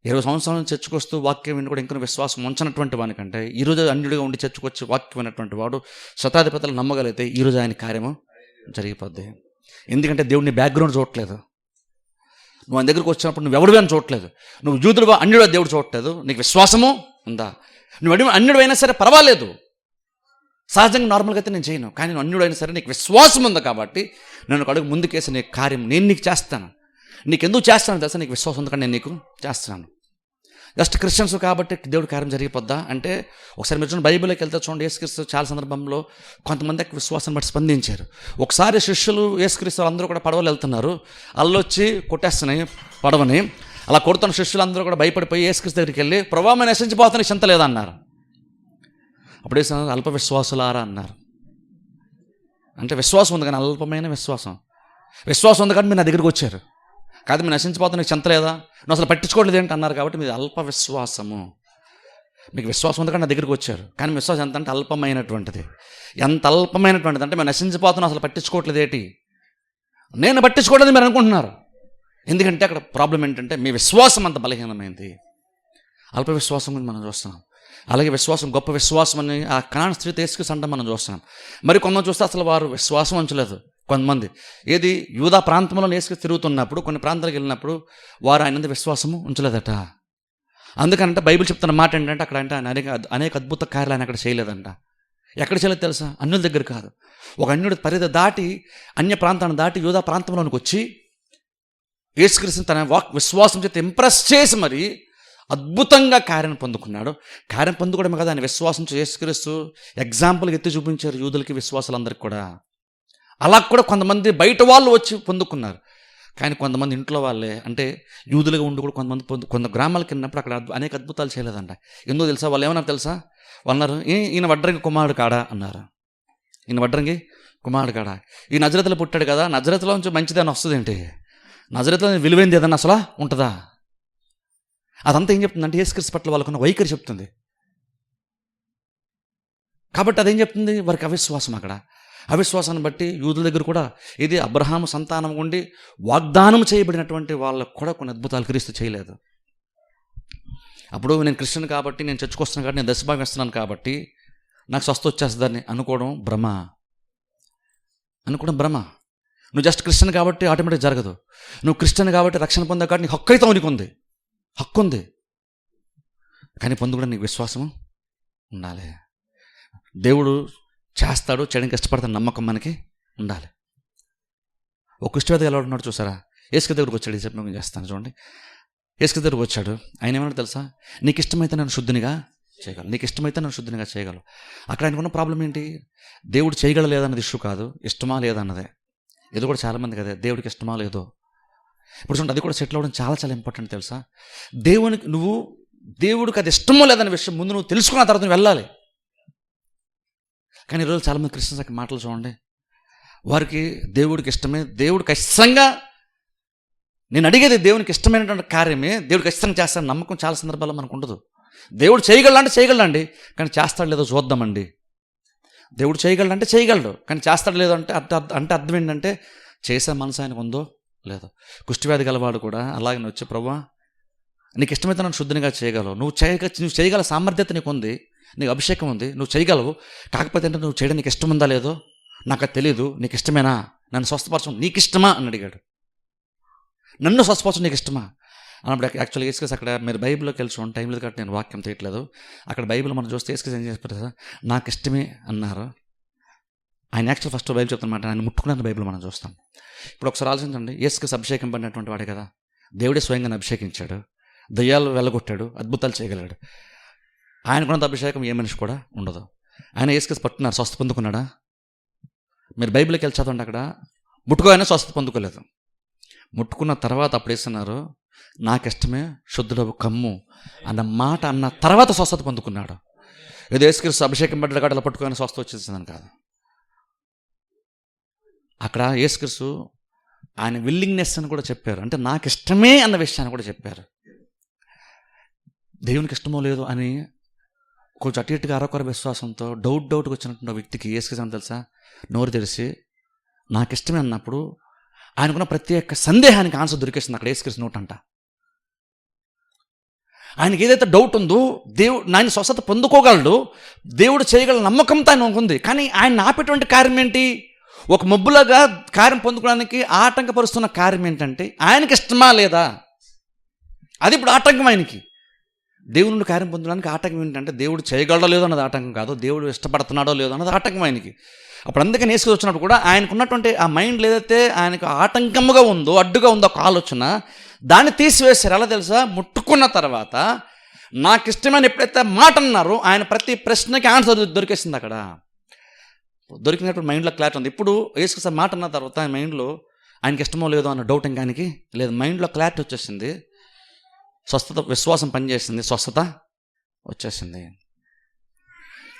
20 సంవత్సరాల నుంచి చర్చకు వస్తూ వాక్యం విని కూడా ఇంకా విశ్వాసం ఉంచినటువంటి వానికంటే ఈరోజు అన్యుడిగా ఉండి చర్చకు వచ్చి వాక్యం విన్నటువంటి వాడు శతాధిపతులు నమ్మగలిగితే ఈరోజు ఆయన కార్యము జరిగిపోద్ది. ఎందుకంటే దేవుడిని బ్యాక్గ్రౌండ్ చూడట్లేదు. నువ్వు ఆయన దగ్గరికి వచ్చినప్పుడు నువ్వు ఎవడివి అని చూడట్లేదు. నువ్వు యూదుడువా అన్యుడువా దేవుడు చూడట్లేదు. నీకు విశ్వాసము ఉందా? నువ్వు అన్యుడు అయినా సరే పర్వాలేదు, సహజంగా నార్మల్గా అయితే నేను చేయను, కానీ నేను అన్యుడైనా సరే నీకు విశ్వాసం ఉంది కాబట్టి నేను ఒక అడుగు ముందుకేసి నీ కార్యం నేను నీకు చేస్తాను. నీకు ఎందుకు చేస్తాను తెలుసా? నీకు విశ్వాసం ఉంది కానీ నేను నీకు చేస్తున్నాను. జస్ట్ క్రిస్టియన్స్ కాబట్టి దేవుడు కార్యం జరిగిపోద్దా అంటే, ఒకసారి మీరు చూడండి బైబిల్లోకి వెళ్తే చూడండి, యేసుక్రీస్తు చాలా సందర్భంలో కొంతమంది విశ్వాసాన్ని బట్టి స్పందించారు. ఒకసారి శిష్యులు యేసుక్రీస్తు అందరూ కూడా పడవలు వెళ్తున్నారు, అల్లొచ్చి కొట్టేస్తున్నాయి పడవని. అలా కొడుతున్న శిష్యులు అందరూ కూడా భయపడిపోయి యేసుక్రీస్తు దగ్గరికి వెళ్ళి, ప్రభువా మేము నశించిపోతానికి చింత లేదా అన్నారు. అప్పుడు వేసిన అల్ప విశ్వాసులారా అన్నారు. అంటే విశ్వాసం ఉంది కానీ అల్పమైన విశ్వాసం ఉంది కాబట్టి మీరు నా దగ్గరికి వచ్చారు, కాదు మీరు నశించిపోతానికి చింత లేదా, నువ్వు అసలు పట్టించుకోవట్లేదు ఏంటి అన్నారు. కాబట్టి మీది అల్ప విశ్వాసము. మీకు విశ్వాసం ఉంది కానీ నా దగ్గరికి వచ్చారు, కానీ విశ్వాసం ఎంత అంటే అల్పమైనటువంటిది. ఎంత అల్పమైనటువంటిది అంటే మేము నశించిపోతున్నాం, అసలు పట్టించుకోవట్లేదు ఏంటి, నేను పట్టించుకోవట్లేదు మీరు అనుకుంటున్నారు. ఎందుకంటే అక్కడ ప్రాబ్లం ఏంటంటే మీ విశ్వాసం అంత బలహీనమైంది. అల్ప విశ్వాసం గురించి మనం చూస్తున్నాం. అలాగే విశ్వాసం గొప్ప విశ్వాసం అని ఆ కనాన్ స్త్రీ యేసుక్రీస్తు అంటే మనం చూస్తున్నాం. మరి కొంతమంది చూస్తే అసలు వారు విశ్వాసం ఉంచలేదు. కొంతమంది ఏది యూదా ప్రాంతంలో యేసుక్రీస్తు తిరుగుతున్నప్పుడు కొన్ని ప్రాంతాలకు వెళ్ళినప్పుడు వారు ఆయన విశ్వాసము ఉంచలేదట. అందుకనంటే బైబిల్ చెప్తున్న మాట ఏంటంటే అక్కడ అంటే అనేక అద్భుత కార్యాలు ఆయన అక్కడ చేయలేదంట. ఎక్కడ చేయలేదు తెలుసా? అన్యుల దగ్గర కాదు. ఒక అన్యుడు పరిధి దాటి అన్య ప్రాంతాన్ని దాటి యూదా ప్రాంతంలోనికి వచ్చి యేసుక్రీస్తుని తన విశ్వాసం చేత ఇంప్రెస్ చేసి మరి అద్భుతంగా కార్యం పొందుకున్నాడు. కార్యం పొందుకోవడమే కదా, ఆయన విశ్వాసం యేసుక్రీస్తు ఎగ్జాంపుల్గా ఎత్తి చూపించారు యూదులకి, విశ్వాసాలందరికీ కూడా. అలా కూడా కొంతమంది బయట వాళ్ళు వచ్చి పొందుకున్నారు. కానీ కొంతమంది ఇంట్లో వాళ్ళే అంటే యూదులుగా ఉండి కూడా కొంతమంది కొంత గ్రామాలకు వెళ్ళినప్పుడు అక్కడ అనేక అద్భుతాలు చేయలేదంట. ఎందుకు తెలుసా? వాళ్ళు ఏమన్నారు తెలుసా? వాళ్ళు అన్నారు, ఈయన వడ్రంగి కుమారుడు కాడా అన్నారు. ఈయన వడ్రంగి కుమారుడు కాడా, ఈ నజరత్లో పుట్టాడు కదా, నజరత్లో నుంచి మంచిదని వస్తుంది ఏంటి, నజరత్లో విలువైంది ఏదన్నా అసలు ఉంటుందా? అదంతా ఏం చెప్తుందంటే యేసుక్రీస్తు పట్ల వాళ్ళకున్న వైఖరి చెప్తుంది. కాబట్టి అదేం చెప్తుంది? వారికి అవిశ్వాసం. అక్కడ అవిశ్వాసాన్ని బట్టి యూదుల దగ్గర కూడా ఇది అబ్రహాము సంతానం ఉండి వాగ్దానం చేయబడినటువంటి వాళ్ళకు కూడా కొన్ని అద్భుతాలు క్రీస్తు చేయలేదు. అప్పుడు నేను క్రిస్టియన్ కాబట్టి, నేను చర్చకొస్తున్నాను కాబట్టి, నేను దశభాగం ఇస్తున్నాను కాబట్టి నాకు స్వస్థ వచ్చేస్తుందని అనుకోవడం భ్రమ. నువ్వు జస్ట్ క్రిస్టియన్ కాబట్టి ఆటోమేటిక్ జరగదు. నువ్వు క్రిస్టియన్ కాబట్టి రక్షణ పొందా కాబట్టి నీకు హక్కు అయితే హక్కు ఉంది, కానీ పొందుకుండా నీకు విశ్వాసము ఉండాలి. దేవుడు చేస్తాడు, చేయడానికి ఇష్టపడతాడు, నమ్మకం మనకి ఉండాలి. ఒక కుష్ఠవ్యాధి ఎలా ఉన్నాడు చూసారా? యేసుక్రీస్తు దగ్గరకు వచ్చాడు. చెప్పి మేము చేస్తాను చూడండి. యేసుక్రీస్తు దగ్గరకు వచ్చాడు. ఆయన ఏమన్నాడు తెలుసా? నీకు ఇష్టమైతే నన్ను శుద్ధినిగా చేయగలవు. అక్కడ ఆయనకున్న ప్రాబ్లం ఏంటి? దేవుడు చేయగలలేదన్నది ఇష్యూ కాదు, ఇష్టమా లేదన్నదే. ఇది కూడా చాలామంది కదా, దేవుడికి ఇష్టమా లేదో. ఇప్పుడు చూడండి, అది కూడా సెటిల్ అవ్వడం చాలా చాలా ఇంపార్టెంట్ తెలుసా. దేవుడికి అది ఇష్టమో లేదనే విషయం ముందు నువ్వు తెలుసుకున్న తర్వాత నువ్వు వెళ్ళాలి. కానీ ఈరోజు చాలామంది క్రిస్టియన్స్ మాటలు చూడండి, వారికి దేవుడికి ఇష్టమే, దేవుడికి ఖచ్చితంగా నేను అడిగేది దేవునికి ఇష్టమైనటువంటి కార్యమే, దేవుడికి ఖచ్చితంగా చేస్తాను నమ్మకం చాలా సందర్భాల్లో మనకు ఉండదు. దేవుడు చేయగలండి, కానీ చేస్తాడు లేదో చూద్దామండి. దేవుడు చేయగలంటే చేయగలడు, కానీ చేస్తాడు లేదో అంటే అర్థం ఏంటంటే చేసే మనసు ఆయనకు ఉందో లేదో. కుష్ఠవ్యాధి గలవాడు కూడా అలాగే వచ్చి, ప్రభువా నీకు ఇష్టమైతే నన్ను శుద్ధినిగా చేయగలవు, నువ్వు చేయగల సామర్థ్యత నీకు ఉంది, నీకు అభిషేకం ఉంది, నువ్వు చేయగలవు. కాకపోతే అంటే నువ్వు చేయడం నీకు ఇష్టం ఉందా లేదో నాకు అది తెలియదు, నీకు ఇష్టమేనా, నన్ను స్వస్థపరచడం నీకు ఇష్టమా అని అడిగాడు. నన్ను స్వస్థపరచడం నీకు ఇష్టమా అన్నప్పుడు యాక్చువల్గా యేసుక్రీస్తు అక్కడ మీరు బైబిల్లోకి వెళ్ళి చూడండి, టైం లేదు కాబట్టి నేను వాక్యం తీయట్లేదు. అక్కడ బైబిల్ మనం చూస్తే యేసుక్రీస్తు ఏం చేస్తారు, నాకు ఇష్టమే అన్నారు. ఆయన యాక్చువల్ ఫస్ట్ బైబిల్ చెప్తున్నమాట, ఆయన ముట్టుకున్న బైబిల్ మనం చూస్తాం. ఇప్పుడు ఒకసారి ఆలోచించండి, యేసుక్రీస్తు అభిషేకం పడినటువంటి వాడే కదా, దేవుడే స్వయంగా అభిషేకించాడు, దయ్యాలు వెళ్ళగొట్టాడు, అద్భుతాలు చేయగలిగాడు. ఆయనకున్నంత అభిషేకం ఏ మనిషి కూడా ఉండదు. ఆయన యేసుక్రీస్తు పట్టుకున్నారు, స్వస్థ పొందుకున్నాడా? మీరు బైబిల్కి వెళ్ళి చదవండి, అక్కడ ముట్టుకోగానే స్వస్థ పొందుకోలేదు. ముట్టుకున్న తర్వాత అప్పుడు వేస్తున్నారు, నాకు ఇష్టమే శుద్ధుడవు కమ్ము అన్న మాట అన్న తర్వాత స్వస్థత పొందుకున్నాడు. ఏదో యేసుక్రీస్తు అభిషేకం పడ్డ కాడ అలా పట్టుకొని స్వస్థ వచ్చేసిందని కాదు. అక్కడ యేసుక్రీస్తు ఆయన విల్లింగ్నెస్ అని కూడా చెప్పారు, అంటే నాకు ఇష్టమే అన్న విషయాన్ని కూడా చెప్పారు. దేవునికి ఇష్టమో లేదు అని కొంచెం అటు ఇటుగా అరకొర విశ్వాసంతో డౌట్గా వచ్చినటువంటి వ్యక్తికి యేసుక్రీస్తు తెలుసా, నోరు తెరిచి నాకు ఇష్టమే అన్నప్పుడు ఆయనకున్న ప్రత్యేక సందేహానికి ఆన్సర్ దొరికేసింది అక్కడ యేసుక్రీస్తు నోటంట. ఆయనకి ఏదైతే డౌట్ ఉందో దేవుడు ఆయన స్వస్థత పొందుకోగలడు, దేవుడు చేయగల నమ్మకంతో ఆయన ఉంది. కానీ ఆయన ఆపేటువంటి కార్యం ఏంటి? ఒక మబ్బులాగా కార్యం పొందుకోవడానికి ఆటంకపరుస్తున్న కార్యం ఏంటంటే ఆయనకి ఇష్టమా లేదా, అది ఇప్పుడు ఆటంకం. ఆయనకి దేవుడి నుండి కార్యం పొందడానికి ఆటంకం ఏంటంటే దేవుడు చేయగలడో లేదో అన్నది ఆటంకం కాదు, దేవుడు ఇష్టపడుతున్నాడో లేదో అన్నది ఆటంకం ఆయనకి. అప్పుడు అందుకని యేసుక్రీస్తు వచ్చినప్పుడు కూడా ఆయనకున్నటువంటి ఆ మైండ్లో ఏదైతే ఆయనకు ఆటంకముగా ఉందో, అడ్డుగా ఉందో ఒక ఆలోచన, దాన్ని తీసివేశారు. ఎలా తెలుసా, ముట్టుకున్న తర్వాత నాకు ఇష్టమని ఎప్పుడైతే మాట అన్నారో ఆయన ప్రతి ప్రశ్నకి ఆన్సర్ దొరికేసింది. అక్కడ దొరికినప్పుడు మైండ్లో క్లారిటీ ఉంది. ఇప్పుడు యేసుక్రీస్తు మాట అన్న తర్వాత ఆయన మైండ్లో ఆయనకి ఇష్టమో లేదో అన్న డౌట్ ఇంకా ఆయనకి లేదు, మైండ్లో క్లారిటీ వచ్చేసింది, స్వస్థత విశ్వాసం పనిచేసింది, స్వస్థత వచ్చేసింది.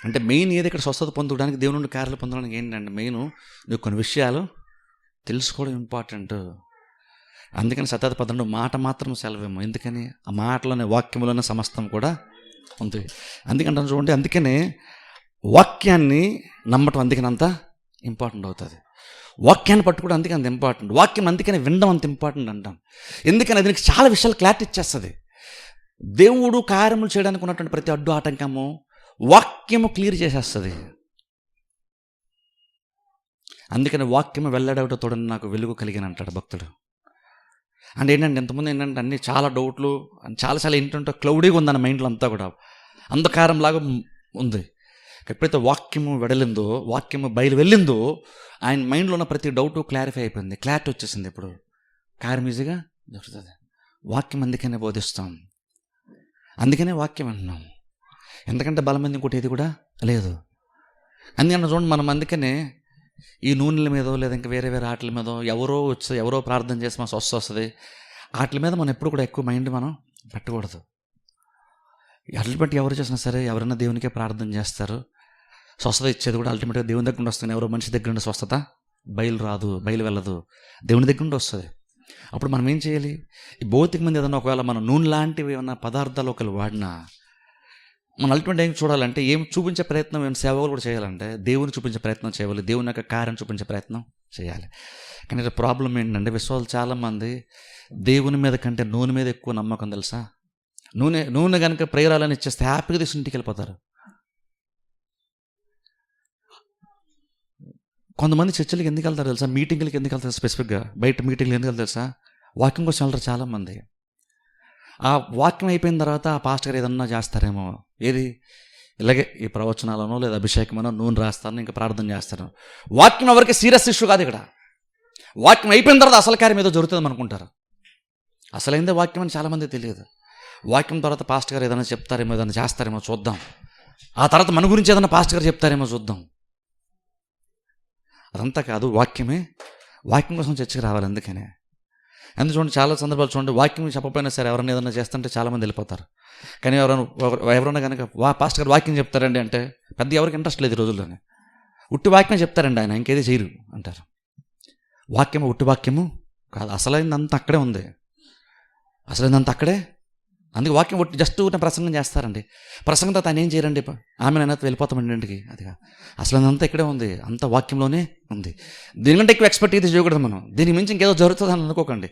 అంటే మెయిన్ ఏది ఇక్కడ స్వస్థత పొందడానికి, దేవుని నుండి కార్యాలు పొందడానికి ఏంటంటే మెయిన్ నువ్వు కొన్ని విషయాలు తెలుసుకోవడం ఇంపార్టెంట్. అందుకని సత్యత పదంలో మాట మాత్రం సెలవేమో, ఎందుకని ఆ మాటలోనే వాక్యంలోనే సమస్తం కూడా ఉంది. అందుకంటే చూడండి, అందుకనే వాక్యాన్ని నమ్మటం అందుకని అంత ఇంపార్టెంట్ అవుతుంది. వాక్యాన్ని పట్టుకోవడం అందుకని అంత ఇంపార్టెంట్, వాక్యం అందుకని వినడం అంత ఇంపార్టెంట్ అంటాం. ఎందుకని అది నీకు చాలా విషయాలు క్లారిటీ ఇచ్చేస్తుంది. దేవుడు కార్యములు చేయడానికి ఉన్నటువంటి ప్రతి అడ్డు ఆటంకము వాక్యము క్లియర్ చేసేస్తుంది. అందుకని వాక్యము వెల్లడవుట తోడని నాకు వెలుగు కలిగిన అంటాడు భక్తుడు. అంటే ఏంటంటే ఇంతకుముందు ఏంటంటే అన్ని చాలా డౌట్లు, చాలా ఏంటంటే క్లౌడీగా ఉందన్న మైండ్లో అంతా కూడా అంధకారంలాగా ఉంది. ఎప్పుడైతే వాక్యము వెడలిందో, వాక్యము బయలు వెళ్ళిందో ఆయన మైండ్లో ఉన్న ప్రతి డౌటు క్లారిఫై అయిపోయింది, క్లారిటీ వచ్చేసింది. ఇప్పుడు కార్యం ఈజీగా దొరుకుతుంది. వాక్యం అందుకనే బోధిస్తాం, అందుకనే వాక్యం అంటున్నాం. ఎందుకంటే బలమైంది ఇంకోటి ఏది కూడా లేదు. అందుకని చూడండి, మనం అందుకనే ఈ నూనెల మీదో లేదా ఇంకా వేరే ఆటల మీదో ఎవరో ప్రార్థన చేసి మన స్వస్థ వస్తుంది, వాటి మీద మనం ఎప్పుడు కూడా ఎక్కువ మైండ్ మనం పెట్టకూడదు. అల్టిమేట్గా ఎవరు చేసినా సరే, ఎవరైనా దేవునికే ప్రార్థన చేస్తారు, స్వస్థత ఇచ్చేది కూడా అల్టిమేట్గా దేవుని దగ్గర నుండి వస్తుంది. ఎవరో మనిషి దగ్గర నుండి స్వస్థత బయలు వెళ్ళదు, దేవుని దగ్గర నుండి వస్తుంది. అప్పుడు మనం ఏం చేయాలి? ఈ భౌతిక మంది ఏదన్నా ఒకవేళ మనం నూనె లాంటివి ఏమన్నా పదార్థాలు ఒకరు వాడినా మనం అల్టిమేట్ ఏం చూడాలంటే, ఏం చూపించే ప్రయత్నం, ఏం సేవలు కూడా చేయాలంటే దేవుని చూపించే ప్రయత్నం చేయాలి, దేవుని యొక్క కార్యం చూపించే ప్రయత్నం చేయాలి. కానీ ప్రాబ్లం ఏంటంటే విశ్వాసాలు చాలామంది దేవుని మీద కంటే నూనె మీద ఎక్కువ నమ్మకం తెలుసా. నూనె కనుక ప్రేరాలని ఇచ్చేస్తే హ్యాపీగా తీసి ఇంటికి వెళ్ళిపోతారు. కొంతమంది చర్చలకి ఎందుకు వెళ్తారు తెలుసా, మీటింగ్లకి ఎందుకు వెళ్తారు, స్పెసిఫిక్గా బయట మీటింగ్లు ఎందుకు వెళ్తారు తెలుసా, వాకింగ్ కోసం వెళ్తారు చాలామంది. ఆ వాక్యం అయిపోయిన తర్వాత ఆ పాస్టర్ గారు ఏదన్నా చేస్తారేమో, ఏది ఇలాగే ఈ ప్రవచనాలనో లేదా అభిషేకమనో నూనె రాస్తారని ఇంకా ప్రార్థన చేస్తారు. వాక్యం ఎవరికి సీరియస్ ఇష్యూ కాదు. ఇక్కడ వాక్యం అయిపోయిన తర్వాత అసలు కార్యం ఏదో జరుగుతుంది అనుకుంటారు. అసలైందే వాక్యం అని చాలామంది తెలియదు. వాక్యం తర్వాత పాస్టర్ గారు ఏదైనా చెప్తారేమో, ఏదైనా చేస్తారేమో చూద్దాం, ఆ తర్వాత మన గురించి ఏదైనా పాస్టర్ గారు చెప్తారేమో చూద్దాం. అదంతా కాదు, వాక్యమే వాక్యం కోసం చర్చకి రావాలి. అందుకనే చూడండి, చాలా సందర్భాలు చూడండి, వాక్యం చెప్పకపోయినా సరే ఎవరైనా ఏదైనా చేస్తుంటే చాలామంది వెళ్ళిపోతారు. కానీ ఎవరైనా కనుక పాస్టర్ గారు వాక్యం చెప్తారండి అంటే పెద్ద ఎవరికి ఇంట్రెస్ట్ లేదు ఈ రోజుల్లోనే. ఉట్టి వాక్యం చెప్తారండి, ఆయన ఇంకేది చేయరు అంటారు. వాక్యము ఉట్టి వాక్యము కాదు, అసలైందంతా అక్కడే ఉంది, అసలైందంతా అక్కడే. అందుకే వాక్యం ఒట్టి జస్ట్ ప్రసంగం చేస్తారండి, ప్రసంగం తర్వాత ఆయన ఏం చేయరండి, ఆమె అయినా వెళ్ళిపోతామండి ఇంటికి. అదిగా అసలైందంతా ఇక్కడే ఉంది, అంత వాక్యంలోనే ఉంది. దీనికంటే ఎక్కువ ఎక్స్పెక్ట్ అయితే చేయకూడదు మనం. దీనికి మించి ఇంకేదో జరుగుతుంది అని అనుకోకండి.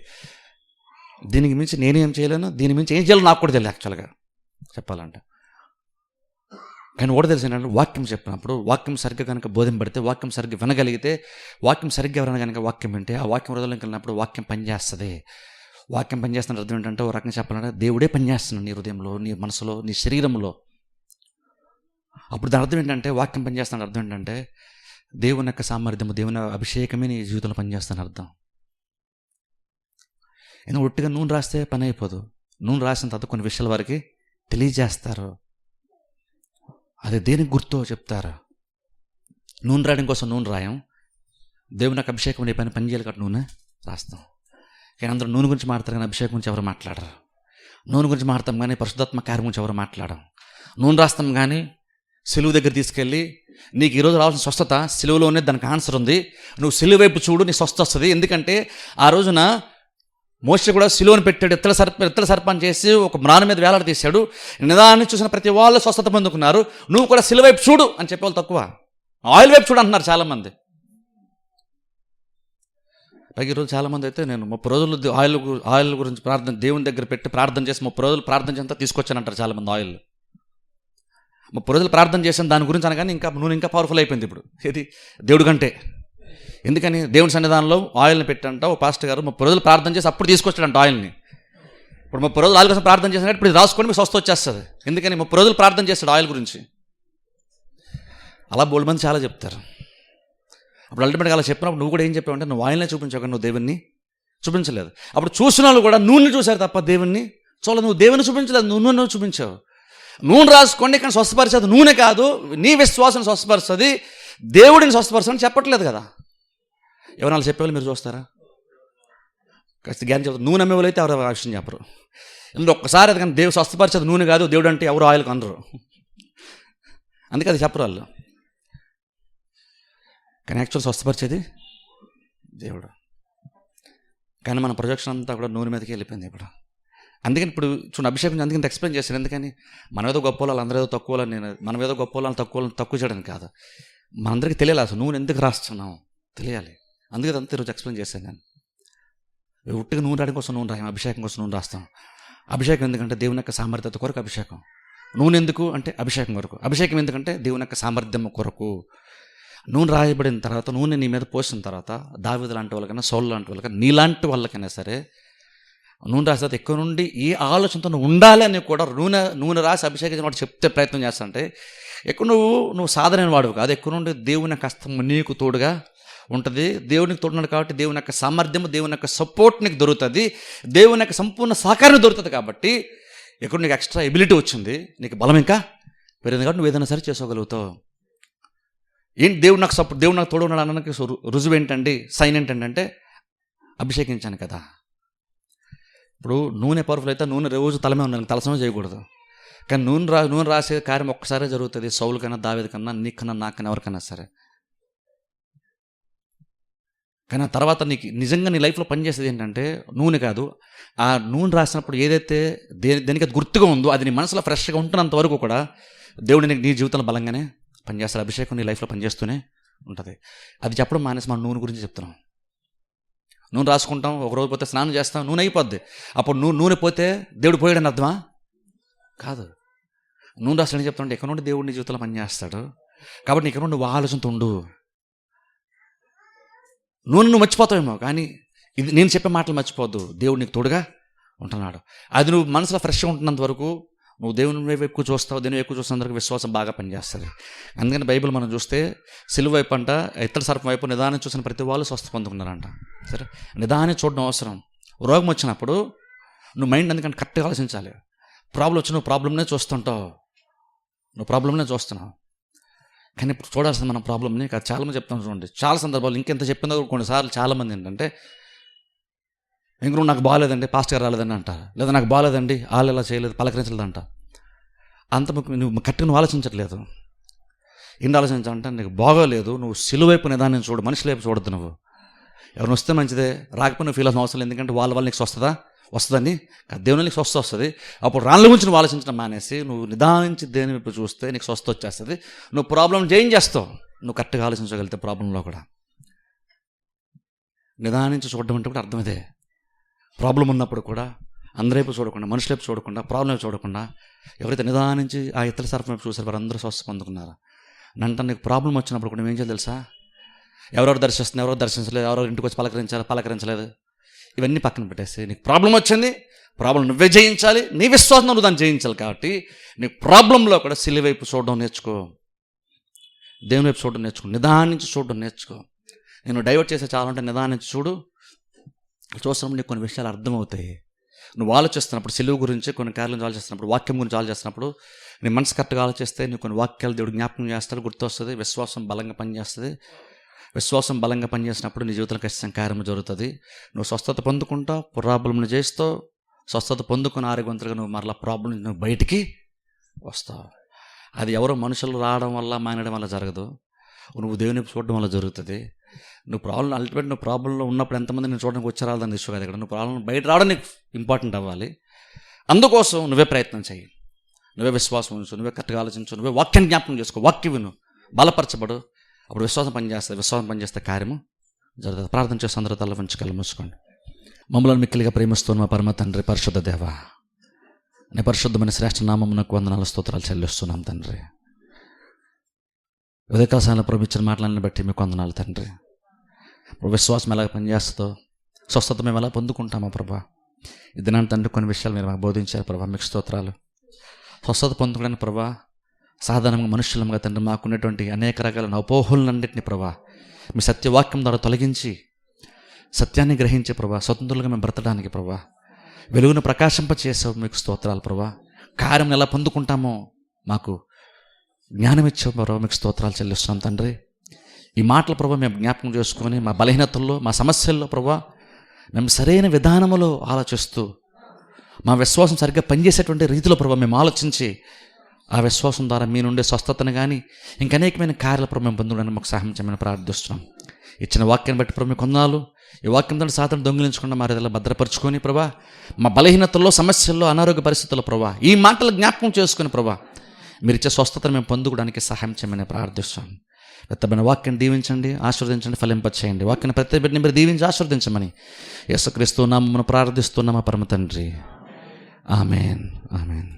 దీనికి మించి నేనేం చేయలేను, దీని మించి ఏం చేయాలో నాకు కూడా తెలియదు యాక్చువల్గా చెప్పాలంటే. కానీ కూడా తెలిసి ఏంటంటే వాక్యం చెప్పినప్పుడు వాక్యం సరిగ్గా కనుక బోధింపడితే, వాక్యం సరిగ్గా వినగలిగితే, వాక్యం సరిగ్గా ఎవరైనా కనుక వాక్యం వింటే ఆ వాక్యం హృదయంలోకి వెళ్ళినప్పుడు వాక్యం పనిచేస్తుంది. వాక్యం పనిచేస్తున్న అర్థం ఏంటంటే, ఓ రకంగా చెప్పాలంటే దేవుడే పనిచేస్తున్నాడు నీ హృదయంలో, నీ మనసులో, నీ శరీరంలో. అప్పుడు దాని అర్థం ఏంటంటే, వాక్యం పనిచేస్తున్న అర్థం ఏంటంటే దేవుని యొక్క సామర్థ్యము, దేవుని అభిషేకమే నీ జీవితంలో పనిచేస్తున్న అర్థం. ఎందుకంటే ఒట్టిగా నూనె రాస్తే పని అయిపోదు. నూనె రాసిన తర్వాత కొన్ని విషయాల వారికి తెలియజేస్తారు. అది దేనికి గుర్తో చెప్తారు. నూనె రాయడం కోసం నూనె రాయం, దేవుని యొక్క అభిషేకం నీ పని చేయాలి కాబట్టి నూనె రాస్తాం. కానీ అందరూ నూనె గురించి మాట్లాడతారు కానీ అభిషేకం గురించి ఎవరు మాట్లాడరు. నూనె గురించి మాట్లాడతాం కానీ పరిశుద్ధాత్మ కార్యం గురించి ఎవరు మాట్లాడడం. నూనె రాస్తాం కానీ సిలువు దగ్గర తీసుకెళ్ళి, నీకు ఈరోజు రావాల్సిన స్వస్థత సిలువలోనే దానికి ఆన్సర్ ఉంది, నువ్వు సిలువ వైపు చూడు, నీ స్వస్థ వస్తుంది. ఎందుకంటే ఆ రోజున మోషే కూడా సిలువను పెట్టాడు, ఇత్తల సర్పాన్ని చేసి ఒక మ్రాను మీద వేలాడ తీశాడు. నిదాన్ని చూసిన ప్రతి వాళ్ళు స్వస్థత పొందుకున్నారు. నువ్వు కూడా సిలువ వైపు చూడు అని చెప్పేవాళ్ళు తక్కువ, ఆయిల్ వైపు చూడు అంటున్నారు చాలామంది. పైకి ఈరోజు చాలామంది అయితే నేను 30 రోజులు ఆయిల్ గురించి దేవుని దగ్గర పెట్టి ప్రార్థన చేసి 30 రోజులు ప్రార్థన చేసి తీసుకొచ్చానంటారు చాలామంది. ఆయిల్ 30 రోజులు ప్రార్థన చేశాను దాని గురించి అనగానే ఇంకా నూనె ఇంకా పవర్ఫుల్ అయిపోయింది ఇప్పుడు. ఇది దేవుడి కంటే. ఎందుకని దేవుని సన్నిధానంలో ఆయిల్ని పెట్టంట ఓ పాస్టర్ గారు 30 రోజులు ప్రార్థన చేసి అప్పుడు తీసుకొచ్చాడంట ఆయిల్ని. ఇప్పుడు 30 రోజులు ఆయిల్ కోసం ప్రార్థన చేసినట్టు ఇప్పుడు రాసుకొని మీకు స్వస్థ వచ్చేస్తుంది. ఎందుకని 30 రోజులు ప్రార్థన చేస్తాడు ఆయిల్ గురించి. అలా బోల్డ్ మంది చాలా చెప్తారు. అప్పుడు అల్టిమేట్గా అలా చెప్పినప్పుడు నువ్వు కూడా ఏం చెప్పావంటే, నువ్వు ఆయిల్నే చూపించావు, నువ్వు దేవుణ్ణి చూపించలేదు. అప్పుడు చూసిన వాళ్ళు కూడా నూనె చూశారు తప్ప దేవుణ్ణి చూడలేదు. నువ్వు దేవుని చూపించలేదు, నువ్వు చూపించావు. నూనె రాసుకోండి కానీ స్వస్థపరిచేది నూనె కాదు, నీ విశ్వాసం స్వస్థపరుస్తుంది, దేవుడిని స్వస్థపరుస్తుంది చెప్పట్లేదు కదా. ఎవరైనా చెప్పేవాళ్ళు మీరు చూస్తారా? ఖచ్చితంగా జ్ఞానం చెప్తారు. నూనె అమ్మేవాళ్ళు అయితే ఎవరు ఆ విషయం చెప్పరు. ఎందుకంటే ఒక్కసారి అది కానీ దేవుడు స్వస్థపరిచేది నూనె కాదు, దేవుడు అంటే ఎవరు ఆయిల్ కొనరు. అందుకే అది చెప్పరు వాళ్ళు. కానీ యాక్చువల్ స్వస్థపరిచేది దేవుడు. కానీ మన ప్రొజెక్షన్ అంతా కూడా నూనె మీదకి వెళ్ళిపోయింది ఇప్పుడు. అందుకని ఇప్పుడు చూడండి అభిషేకం అందుకని ఎక్స్ప్లెయిన్ చేశాను. ఎందుకని మనం ఏదో గొప్ప వాళ్ళు అందరూ ఏదో తక్కువ వాళ్ళని, మనం ఏదో గొప్ప వాళ్ళని తక్కువ చేయడానికి కాదు, మనందరికీ తెలియాలి అసలు నూనె ఎందుకు రాస్తున్నాం తెలియాలి. అందుకే అంతా ఈరోజు ఎక్స్ప్లెయిన్ చేశాను నేను. ఉట్టిగా నూనె రాయడం కోసం నూనె రాయం, అభిషేకం కోసం నూనె రాస్తాం. అభిషేకం ఎందుకంటే దేవుని యొక్క సామర్థ్యత కొరకు అభిషేకం. నూనె ఎందుకు అంటే అభిషేకం కొరకు. అభిషేకం ఎందుకంటే దేవుని యొక్క సామర్థ్యం కొరకు. నూనె రాయబడిన తర్వాత, నూనె నీ మీద పోసిన తర్వాత, దావీదు లాంటి వాళ్ళకైనా, సౌలు లాంటి వాళ్ళకైనా, నీలాంటి వాళ్ళకైనా సరే నూనె రాసిన తర్వాత ఎక్కువ నుండి ఏ ఆలోచనతో నువ్వు ఉండాలి అని కూడా నూనె రాసి అభిషేకించిన వాడు చెప్తే ప్రయత్నం చేస్తాంటే ఎక్కువ నువ్వు సాధనైన వాడు కాదు. ఎక్కువ నుండి దేవుని యొక్క హస్తం నీకు తోడుగా ఉంటుంది. దేవునికి తోడున్నాడు కాబట్టి దేవుని యొక్క సామర్థ్యం, దేవుని యొక్క సపోర్ట్ నీకు దొరుకుతుంది, దేవుని యొక్క సంపూర్ణ సహకారం దొరుకుతుంది. కాబట్టి ఎక్కడ నీకు ఎక్స్ట్రా ఎబిలిటీ వచ్చింది, నీకు బలం ఇంకా పెరిగింది కాబట్టి నువ్వు ఏదైనా సరే చేసుకోగలుగుతావు. ఏంటి దేవుడు నాకు తోడు ఉన్నాడు అనడానికి రుజువు ఏంటండి, సైన్ ఏంటంటే అభిషేకించాను కదా. ఇప్పుడు నూనె పవర్ఫుల్ అయితే నూనె రోజు తలమే ఉన్నాను, తలసమే చేయకూడదు. కానీ నూనె రాసే కార్యం ఒక్కసారే జరుగుతుంది. సౌలు కన్నా, దావీదు కన్నా, నీకన్నా, నాకన్నా, ఎవరికన్నా సరే. కానీ ఆ తర్వాత నీకు నిజంగా నీ లైఫ్లో పనిచేసేది ఏంటంటే నూనె కాదు. ఆ నూనె రాసినప్పుడు ఏదైతే దేనికి అది గుర్తుగా ఉందో అది నీ మనసులో ఫ్రెష్గా ఉంటున్నంత వరకు కూడా దేవుడు నీ జీవితంలో బలంగానే పనిచేస్తాడు. అభిషేకం నీ లైఫ్లో పనిచేస్తూనే ఉంటుంది. అది చెప్పడం మానేసి మనం నూనె గురించి చెప్తున్నాం. నూనె రాసుకుంటాం, ఒక రోజు పోతే స్నానం చేస్తాం, నూనె అయిపోద్ది. అప్పుడు నూనె పోతే దేవుడు పోయాడని అర్థమా? కాదు. నూనె రాస్తాడని చెప్తానంటే ఎక్కడ నుండి దేవుడు నీ జీవితంలో పనిచేస్తాడు. కాబట్టి ఇక్కడ నుండి నువ్వు ఆలోచనతో ఉండు. నూనె నువ్వు మర్చిపోతావేమో కానీ ఇది నేను చెప్పే మాటలు మర్చిపోవద్దు. దేవుడు నీకు తోడుగా ఉంటున్నాడు. అది నువ్వు మనసులో ఫ్రెష్గా ఉంటున్నంత వరకు నువ్వు దేవుని వైపు ఎక్కువ చూస్తావు. దేవుని ఎక్కువ చూస్తున్నందుకు విశ్వాసం బాగా పనిచేస్తుంది. అందుకని బైబిల్ మనం చూస్తే సిలువ వైపు అంట, ఇత్తడి సర్పం వైపు నిదానం చూసిన ప్రతి వాళ్ళు స్వస్థ పొందుకున్నారంట. సరే, నిదానం చూడడం అవసరం. రోగం వచ్చినప్పుడు నువ్వు మైండ్ అందుకని కరెక్ట్గా ఆలోచించాలి. ప్రాబ్లం వచ్చి నువ్వు ప్రాబ్లంనే చూస్తుంటావు, నువ్వు ప్రాబ్లంనే చూస్తున్నావు. కానీ ఇప్పుడు చూడాల్సిన మన ప్రాబ్లమ్ని చాలామంది చెప్తాం చూడండి. చాలా సందర్భాలు ఇంకెంత చెప్పిందో కొన్నిసార్లు చాలామంది ఏంటంటే, ఇంక నాకు బాగాలేదండి, పాస్టర్ గారు రాలేదండి అంటారు, లేదా నాకు బాగాలేదండి, వాళ్ళు ఇలా చేయలేదు, పలకరించలేదంట. అంత నువ్వు కరెక్ట్గా నువ్వు ఆలోచించట్లేదు. ఏంటి ఆలోచించాలంటే, నీకు బాగోలేదు, నువ్వు సిలువైపు నిదానం చూడు, మనిషి వైపు చూడద్దు. నువ్వు ఎవరిని వస్తే మంచిదే, రాకపోయినా ఫీల్ అవ్వాల్సిన అవసరం లేదు. ఎందుకంటే వాళ్ళ నీకు వస్తుందని దేవుని నీకు స్వస్థ వస్తుంది. అప్పుడు రాళ్ళ గురించి నువ్వు ఆలోచించడం మానేసి నువ్వు నిదానించి దేని వైపు చూస్తే నీకు స్వస్థ వచ్చేస్తుంది. నువ్వు ప్రాబ్లం జయించేస్తావు. నువ్వు కరెక్ట్గా ఆలోచించగలిగితే ప్రాబ్లంలో కూడా నిదానించి చూడడం అంటే కూడా అర్థం ఇదే. ప్రాబ్లం ఉన్నప్పుడు కూడా అందరి వైపు చూడకుండా, మనుషుల వైపు చూడకుండా, ప్రాబ్లం వైపు చూడకుండా ఎవరైతే నిదానించి ఆ ఇతర సరఫరా వైపు చూసారు వారు అందరూ స్వస్థ పొందుకున్నారు. అంటే నీకు ప్రాబ్లం వచ్చినప్పుడు కూడా నువ్వేం చేయాలి తెలుసా? ఎవరెవరు దర్శిస్తున్నారు, ఎవరెవరు దర్శించలేదు, ఎవరెవరు ఇంటికి వచ్చి పలకరించలేదు, ఇవన్నీ పక్కన పెట్టేసి నీకు ప్రాబ్లం వచ్చింది, ప్రాబ్లం నువ్వే జయించాలి, నీ విశ్వాసం నువ్వు దాన్ని జయించాలి. కాబట్టి నీకు ప్రాబ్లంలో కూడా సిలువ వైపు చూడడం నేర్చుకో, దేవుని వైపు చూడడం నేర్చుకో, నిదానించి చూడడం నేర్చుకో. నేను డైవర్ట్ చేసే చాలా అంటే నిదానించి చూసినప్పుడు నీకు కొన్ని విషయాలు అర్థమవుతాయి. నువ్వు ఆలోచిస్తున్నప్పుడు సిలువ గురించి కొన్ని కార్యాలను ఆలోచిస్తున్నప్పుడు, వాక్యం గురించి ఆలోచిస్తున్నప్పుడు నీ మనసు కరెక్ట్గా ఆలోచిస్తే నీకు కొన్ని వాక్యాలు దేవుడు జ్ఞాపకం చేస్తాడు, గుర్తొస్తుంది. విశ్వాసం బలంగా పనిచేస్తుంది. విశ్వాసం బలంగా పనిచేసినప్పుడు నీ జీవితంలో ఖచ్చితంగా కార్యం జరుగుతుంది. నువ్వు స్వస్థత పొందుకుంటావు, ప్రాబ్లంను చేస్తావు. స్వస్థత పొందుకుని ఆరోగ్యవంతులుగా నువ్వు మరలా ప్రాబ్లం నువ్వు బయటికి వస్తావు. అది ఎవరో మనుషులు రావడం వల్ల మానేయడం వల్ల జరగదు, నువ్వు దేవుని చూడడం వల్ల జరుగుతుంది. నువ్వు అల్టిమేట్ నువ్వు ప్రాబ్లంలో ఉన్నప్పుడు ఎంతమంది నేను చూడడానికి వచ్చారాలి దాన్ని ఇష్యూ కాదు. ఇక్కడ నువ్వు ప్రాబ్లం బయట రావడం నీకు ఇంపార్టెంట్ అవ్వాలి. అందుకోసం నువ్వే ప్రయత్నం చేయి, నువ్వే విశ్వాసం ఉంచు, నువ్వే కరెక్ట్గా ఆలోచించు, నువ్వే వాక్యాన్ని జ్ఞాపకం చేసుకో, వాక్యం విను, బలపరచబడు. అప్పుడు విశ్వాసం పనిచేస్తే కార్యము జరుగుతుంది. ప్రార్థన చేసి అందరూ తల వంచి కళ్ళు మూసుకోండి. మమ్మల్ని మిక్కిలిగా ప్రేమిస్తున్న మా పరమ తండ్రి, పరిశుద్ధ దేవ, నీ పరిశుద్ధమైన శ్రేష్ఠ నామమునకు వందనాలు స్తోత్రాలు చెల్లిస్తున్నాం తండ్రి. ఉదయకాల సమయంలో ప్రభు ఇచ్చిన మాటలను బట్టి మీకు వందనాలు తండ్రి. విశ్వాసం ఎలా పనిచేస్తుందో, స్వస్థత మేము ఎలా పొందుకుంటామో ప్రభా, ఈ దినాన్ని తండ్రి కొన్ని విషయాలు మీరు మాకు బోధించారు ప్రభా, మీకు స్తోత్రాలు. స్వస్థత పొందుకోవడానికి ప్రభా సాధారణంగా మనుషులంగా తండ్రి మాకున్నటువంటి అనేక రకాల అపోహలన్నింటినీ ప్రభా మీ సత్యవాక్యం ద్వారా తొలగించి సత్యాన్ని గ్రహించే ప్రభా స్వతంత్రులుగా మేము బ్రతడానికి ప్రభా వెలుగును ప్రకాశింపచేసావు, మీకు స్తోత్రాలు ప్రభా. కార్యం ఎలా పొందుకుంటామో మాకు జ్ఞానం ఇచ్చావు ప్రభా, మీకు స్తోత్రాలు చెల్లిస్తున్నాం తండ్రి. ఈ మాటల ప్రభా మేము జ్ఞాపకం చేసుకొని మా బలహీనతల్లో, మా సమస్యల్లో ప్రభా మేము సరైన విధానంలో ఆలోచిస్తూ మా విశ్వాసం సరిగ్గా పనిచేసేటువంటి రీతిలో ప్రభా మేము ఆలోచించి ఆ విశ్వాసం ద్వారా మీ నుండి స్వస్థతను కానీ ఇంకా అనేకమైన కార్యాల ప్రభు మేము పొందడానికి మాకు సహాయం చేయమని ప్రార్థిస్తున్నాం. ఇచ్చిన వాక్యాన్ని బట్టి ప్రభు మీకు వందనాలు. ఈ వాక్యంతో సాధన దొంగిలించకుండా మా రీతిలో భద్రపరుచుకొని ప్రభా మా బలహీనతల్లో, సమస్యల్లో, అనారోగ్య పరిస్థితుల్లో ప్రభా ఈ మాటలు జ్ఞాపకం చేసుకుని ప్రభా మీరు ఇచ్చే స్వస్థతను మేము పొందుకోవడానికి సహాయం చేయమని ప్రార్థిస్తాం. పెద్దమైన వాక్యాన్ని దీవించండి, ఆశీర్వదించండి, ఫలింపచేయండి. వాక్యాన్ని ప్రతి బిడ్డని మీరు దీవించి ఆశీర్వదించమని యేసుక్రీస్తు నామమున ప్రార్థిస్తున్నాం మా పరమ తండ్రి. ఆమేన్, ఆమేన్.